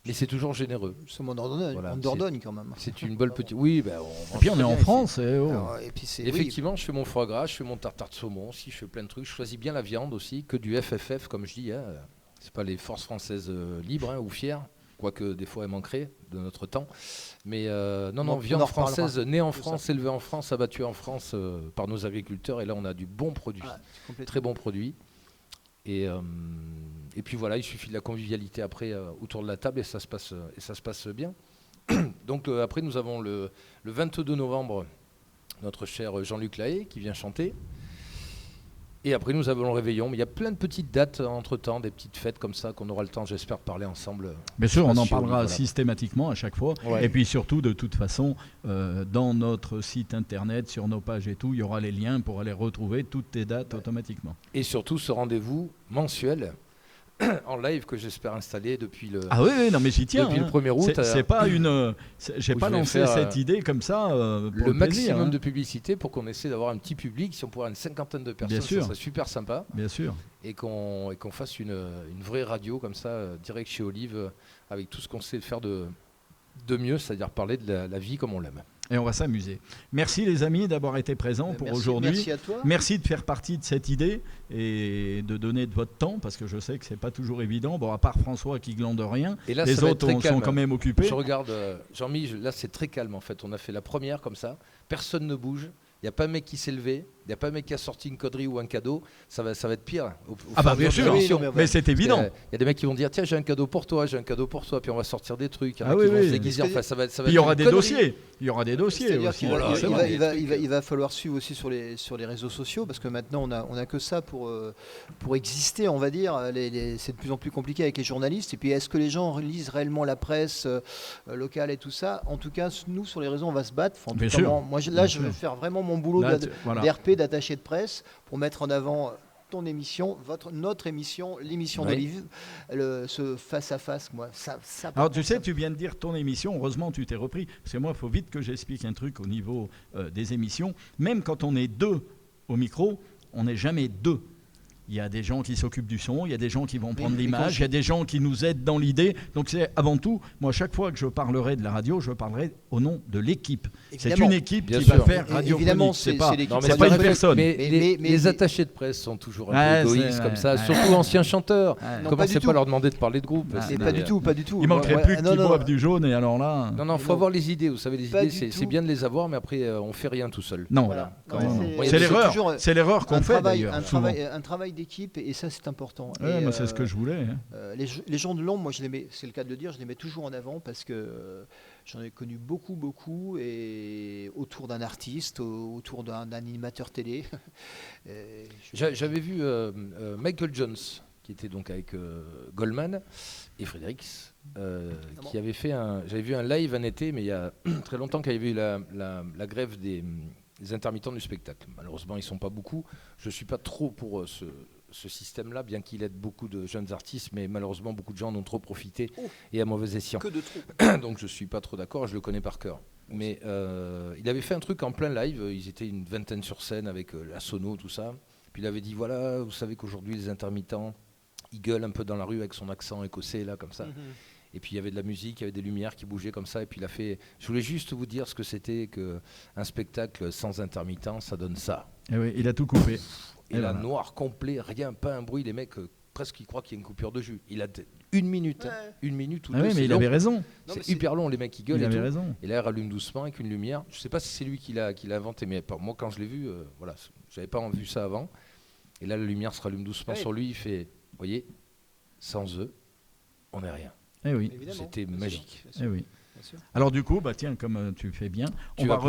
mais c'est toujours généreux. C'est en Dordogne, Voilà, en Dordogne quand même. C'est une bonne petite. Oui, ben, Et puis on est en mange France. Et puis c'est. oui. Effectivement, je fais mon foie gras, je fais mon tartare de saumon aussi, je fais plein de trucs. Je choisis bien la viande aussi, que du FFF, comme je dis. Hein. C'est pas les forces françaises libres ou fières, quoique des fois elles manqueraient de notre temps. Mais non, On viande en reparlera française, née en de France, élevée en France, abattue en France par nos agriculteurs. Et là, on a du bon produit, Ah, complètement. très bon produit. Et puis voilà, il suffit de la convivialité après autour de la table et ça se passe bien. Donc après, nous avons le 22 novembre notre cher Jean-Luc Lahaye qui vient chanter. Et après, nous avons le réveillon. Mais il y a plein de petites dates entre-temps, des petites fêtes comme ça qu'on aura le temps, j'espère, de parler ensemble. Bien sûr, on en Passion, parlera voilà. systématiquement à chaque fois. Ouais. Et puis surtout, de toute façon, dans notre site internet, sur nos pages et tout, il y aura les liens pour aller retrouver toutes tes dates automatiquement. Et surtout, ce rendez-vous mensuel en live que j'espère installer depuis le, Ah oui, oui, non mais j'y tiens. depuis le 1er août. C'est pas une. J'ai où pas je vais lancé faire, cette idée comme ça. Pour le plaisir, maximum hein. de publicité pour qu'on essaie d'avoir un petit public. Si on pouvait avoir une cinquantaine de personnes, Bien sûr. ça serait super sympa. Bien sûr. Et qu'on fasse une vraie radio comme ça, direct chez Olive, avec tout ce qu'on sait faire de mieux, c'est-à-dire parler de la vie comme on l'aime. Et on va s'amuser. Merci les amis d'avoir été présents pour aujourd'hui. Merci à toi. Merci de faire partie de cette idée et de donner de votre temps parce que je sais que c'est pas toujours évident. Bon, à part François qui glande rien, Et là, les ça va être autres très sont calme. quand même occupés. Je regarde Jean-Mi, là c'est très calme en fait. On a fait la première comme ça, personne ne bouge. Il n'y a pas un mec qui s'est levé, il n'y a pas un mec qui a sorti une connerie ou un cadeau. Ça va être pire. Ah bah bien sûr, mais c'est évident. Il y a des mecs qui vont dire tiens j'ai un cadeau pour toi, puis on va sortir des trucs. Il y en a Ah qui oui, vont oui. se déguiser. Enfin, ça va Puis être il y aura une des connerie. dossiers. Il y aura des dossiers C'est-à-dire aussi. qu'il Voilà, c'est vrai. il va falloir suivre aussi sur les réseaux sociaux parce que maintenant on a que ça pour exister, on va dire. C'est de plus en plus compliqué avec les journalistes. Et puis est-ce que les gens lisent réellement la presse locale et tout ça? En tout cas, nous sur les réseaux, on va se battre. Enfin, en tout Bien cas, sûr. moi, je Bien vais sûr. faire vraiment mon boulot Là, voilà. d'RP, d'attaché de presse, pour mettre en avant ton émission, notre émission, l'émission Oui. d'Olive, ce face à face, moi, ça. Alors tu sais, tu viens de dire ton émission, heureusement tu t'es repris, parce que moi il faut vite que j'explique un truc au niveau des émissions. Même quand on est deux au micro, on n'est jamais deux. Il y a des gens qui s'occupent du son, il y a des gens qui vont prendre mais l'image, il y a des gens qui nous aident dans l'idée. Donc c'est avant tout, moi chaque fois que je parlerai de la radio, je parlerai au nom de l'équipe. C'est Évidemment. une équipe Bien qui sûr. va faire Et- radiophonique. évidemment, C'est c'est pas, l'équipe. Non, c'est mais pas c'est une vrai, personne. Mais, Mais- les attachés de presse sont toujours un Ouais, peu c'est- égoïstes comme ça, ouais. surtout anciens chanteurs. Ouais. Non, Commencez pas du pas tout. à leur demander de parler de groupe. Ah, c'est- Et pas du tout, pas du tout. Il manquerait Moi, plus que non, tu non, boives du jaune et alors là. Non, faut Non. avoir les idées. Vous savez, les Pas idées, du c'est tout. bien de les avoir, mais après, on fait rien tout seul. Non, Voilà. Quand- Non, Ouais, c'est c'est l'erreur. toujours C'est l'erreur qu'on fait travail, d'ailleurs. souvent. un travail d'équipe et ça c'est important. Ouais, Et, moi, c'est ce que je voulais. hein. les gens de l'ombre, moi je les mets, c'est le cas de le dire, je les mets toujours en avant parce que j'en ai connu beaucoup et autour d'un artiste, autour d'un animateur télé. J'avais vu Michael Jones, qui était donc avec Goldman et Fredericks, qui avait fait j'avais vu un live un été, mais il y a très longtemps qu'il y avait eu la grève des intermittents du spectacle. Malheureusement, ils ne sont pas beaucoup. Je ne suis pas trop pour ce système-là, bien qu'il aide beaucoup de jeunes artistes, mais malheureusement, beaucoup de gens en ont trop profité et à mauvais escient. Que de trop. Donc je ne suis pas trop d'accord, je le connais par cœur. Mais il avait fait un truc en plein live, ils étaient une vingtaine sur scène avec la sono, tout ça. Puis il avait dit, voilà, vous savez qu'aujourd'hui les intermittents, ils gueulent un peu dans la rue avec son accent écossais, là, comme ça. Et puis il y avait de la musique, il y avait des lumières qui bougeaient comme ça. Et puis il a fait, je voulais juste vous dire ce que c'était qu'un spectacle sans intermittent, ça donne ça. Eh oui, il a tout coupé. Et Et là, voilà. noir complet, rien, pas un bruit. Les mecs, presque, ils croient qu'il y a une coupure de jus. Il a une minute, hein, une minute ou Ah deux. oui, mais c'est il long. avait raison. Non, mais C'est c'est- hyper long, les mecs qui gueulent Il et avait tout. raison. Et là, il rallume doucement avec une lumière. Je ne sais pas si c'est lui qui l'a inventé, mais moi, quand je l'ai vu, voilà, j'avais pas vu ça avant. Et là, la lumière se rallume doucement Ouais. sur lui. Il fait, vous voyez, sans eux, on n'est rien. Eh oui. Évidemment, C'était bien sûr, magique. bien sûr. Eh oui. Bien sûr. Alors du coup, bah tiens, comme tu fais bien, Tu on vas va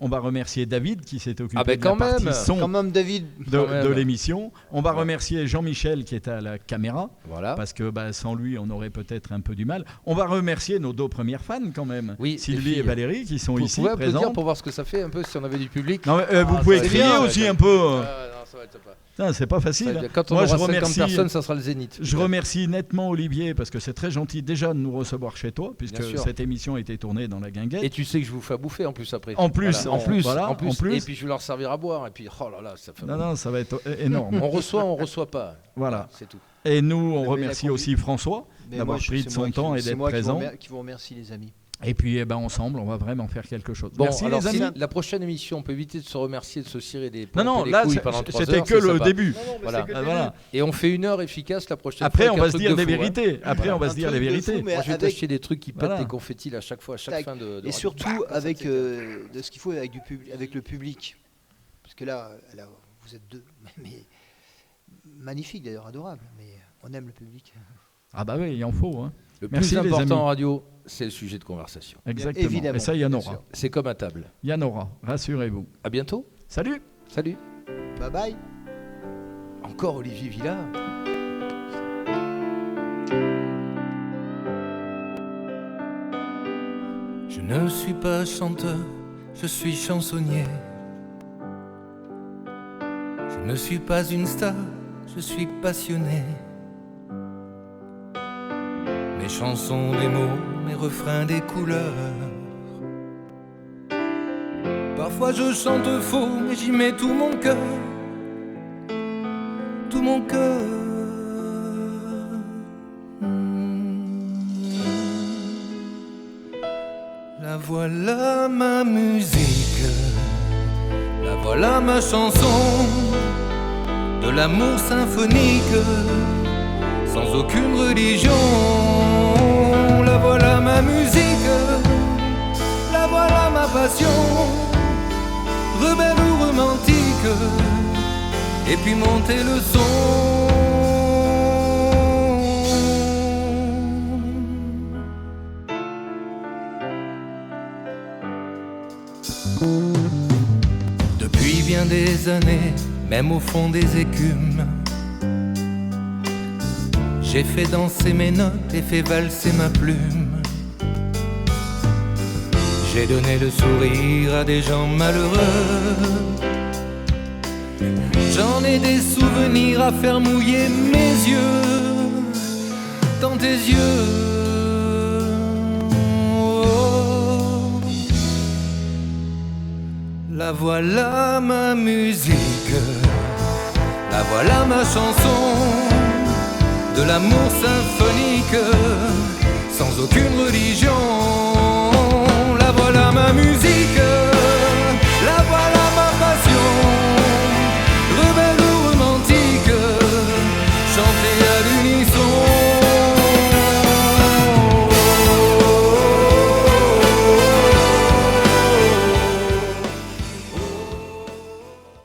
pouvoir remercier David qui s'est occupé ben de la quand même. partie son Quand même, David. Quand de même. l'émission. On va Ouais. remercier Jean-Michel qui est à la caméra. Voilà. Parce que sans lui, on aurait peut-être un peu du mal. On va remercier nos 2 premières fans quand même, Oui, les Sylvie filles. et Valérie, qui sont Vous ici pouvez applaudir présentes. pour voir ce que ça fait un peu si on avait du public. Non, mais, vous Ah, pouvez ça va être crier bien, aussi ça va un être peu. Non, ça va être sympa. Putain, c'est pas Ça va facile. être bien. Quand on Moi, aura je 50 remercie- personnes, ça sera le zénith. Je remercie nettement Olivier parce que c'est très gentil déjà de nous recevoir chez toi, puisque Bien sûr. cette émission a été tournée dans la guinguette. Et tu sais que je vous fais à bouffer en plus après. En plus, Voilà. en plus. Et puis je vais leur servir à boire. Et puis, oh là là, ça fait. Non, ça va être énorme. On reçoit pas. Voilà. C'est tout. Et nous, on Mais remercie la aussi François Mais d'avoir moi, pris de c'est son moi temps qui- et c'est d'être moi présent. qui vous remercie, les amis. Et puis, ensemble, on va vraiment faire quelque chose. Bon, Merci alors, les amis. si la prochaine émission, on peut éviter de se remercier, de se cirer des Non, les là, couilles pendant 3 c'était heures, que c'est le sympa. début. Voilà. Voilà. Et on fait 1 heure efficace la prochaine Après, fois. on avec un va se truc dire de des fou, hein. vérités. Après, Voilà. on va Un se dire truc les de fou, vérités. mais Moi, je vais avec- t'acheter des trucs qui pètent Voilà. des confettis à chaque fois, à chaque Tac. fin de Et radio. surtout Bah, ça, avec c'est de ce qu'il faut avec avec le public, parce que là, vous êtes 2, mais magnifique d'ailleurs, adorable. Mais on aime le public. Ah bah oui, il en faut. Hein. le Merci, plus les important amis. en radio, c'est le sujet de conversation. Exactement. évidemment, Et ça, il y en bien aura. sûr. C'est comme à table. Il y en aura. Rassurez-vous. À bientôt. Salut. Salut. Bye bye. Encore Olivier Villa. Je ne suis pas chanteur, je suis chansonnier. Je ne suis pas une star, je suis passionné. Mes chansons, des mots, mes refrains, des couleurs. Parfois je chante faux, mais j'y mets tout mon cœur. Tout mon cœur. La voilà ma musique, la voilà ma chanson, de l'amour symphonique, sans aucune religion. La voilà ma musique, la voilà ma passion, rebelle ou romantique, et puis monter le son. Depuis bien des années, même au fond des écumes, j'ai fait danser mes notes et fait valser ma plume. J'ai donné le sourire à des gens malheureux. J'en ai des souvenirs à faire mouiller mes yeux dans tes yeux. Oh. La voilà ma musique, la voilà ma chanson, de l'amour symphonique, sans aucune religion. La voilà ma musique,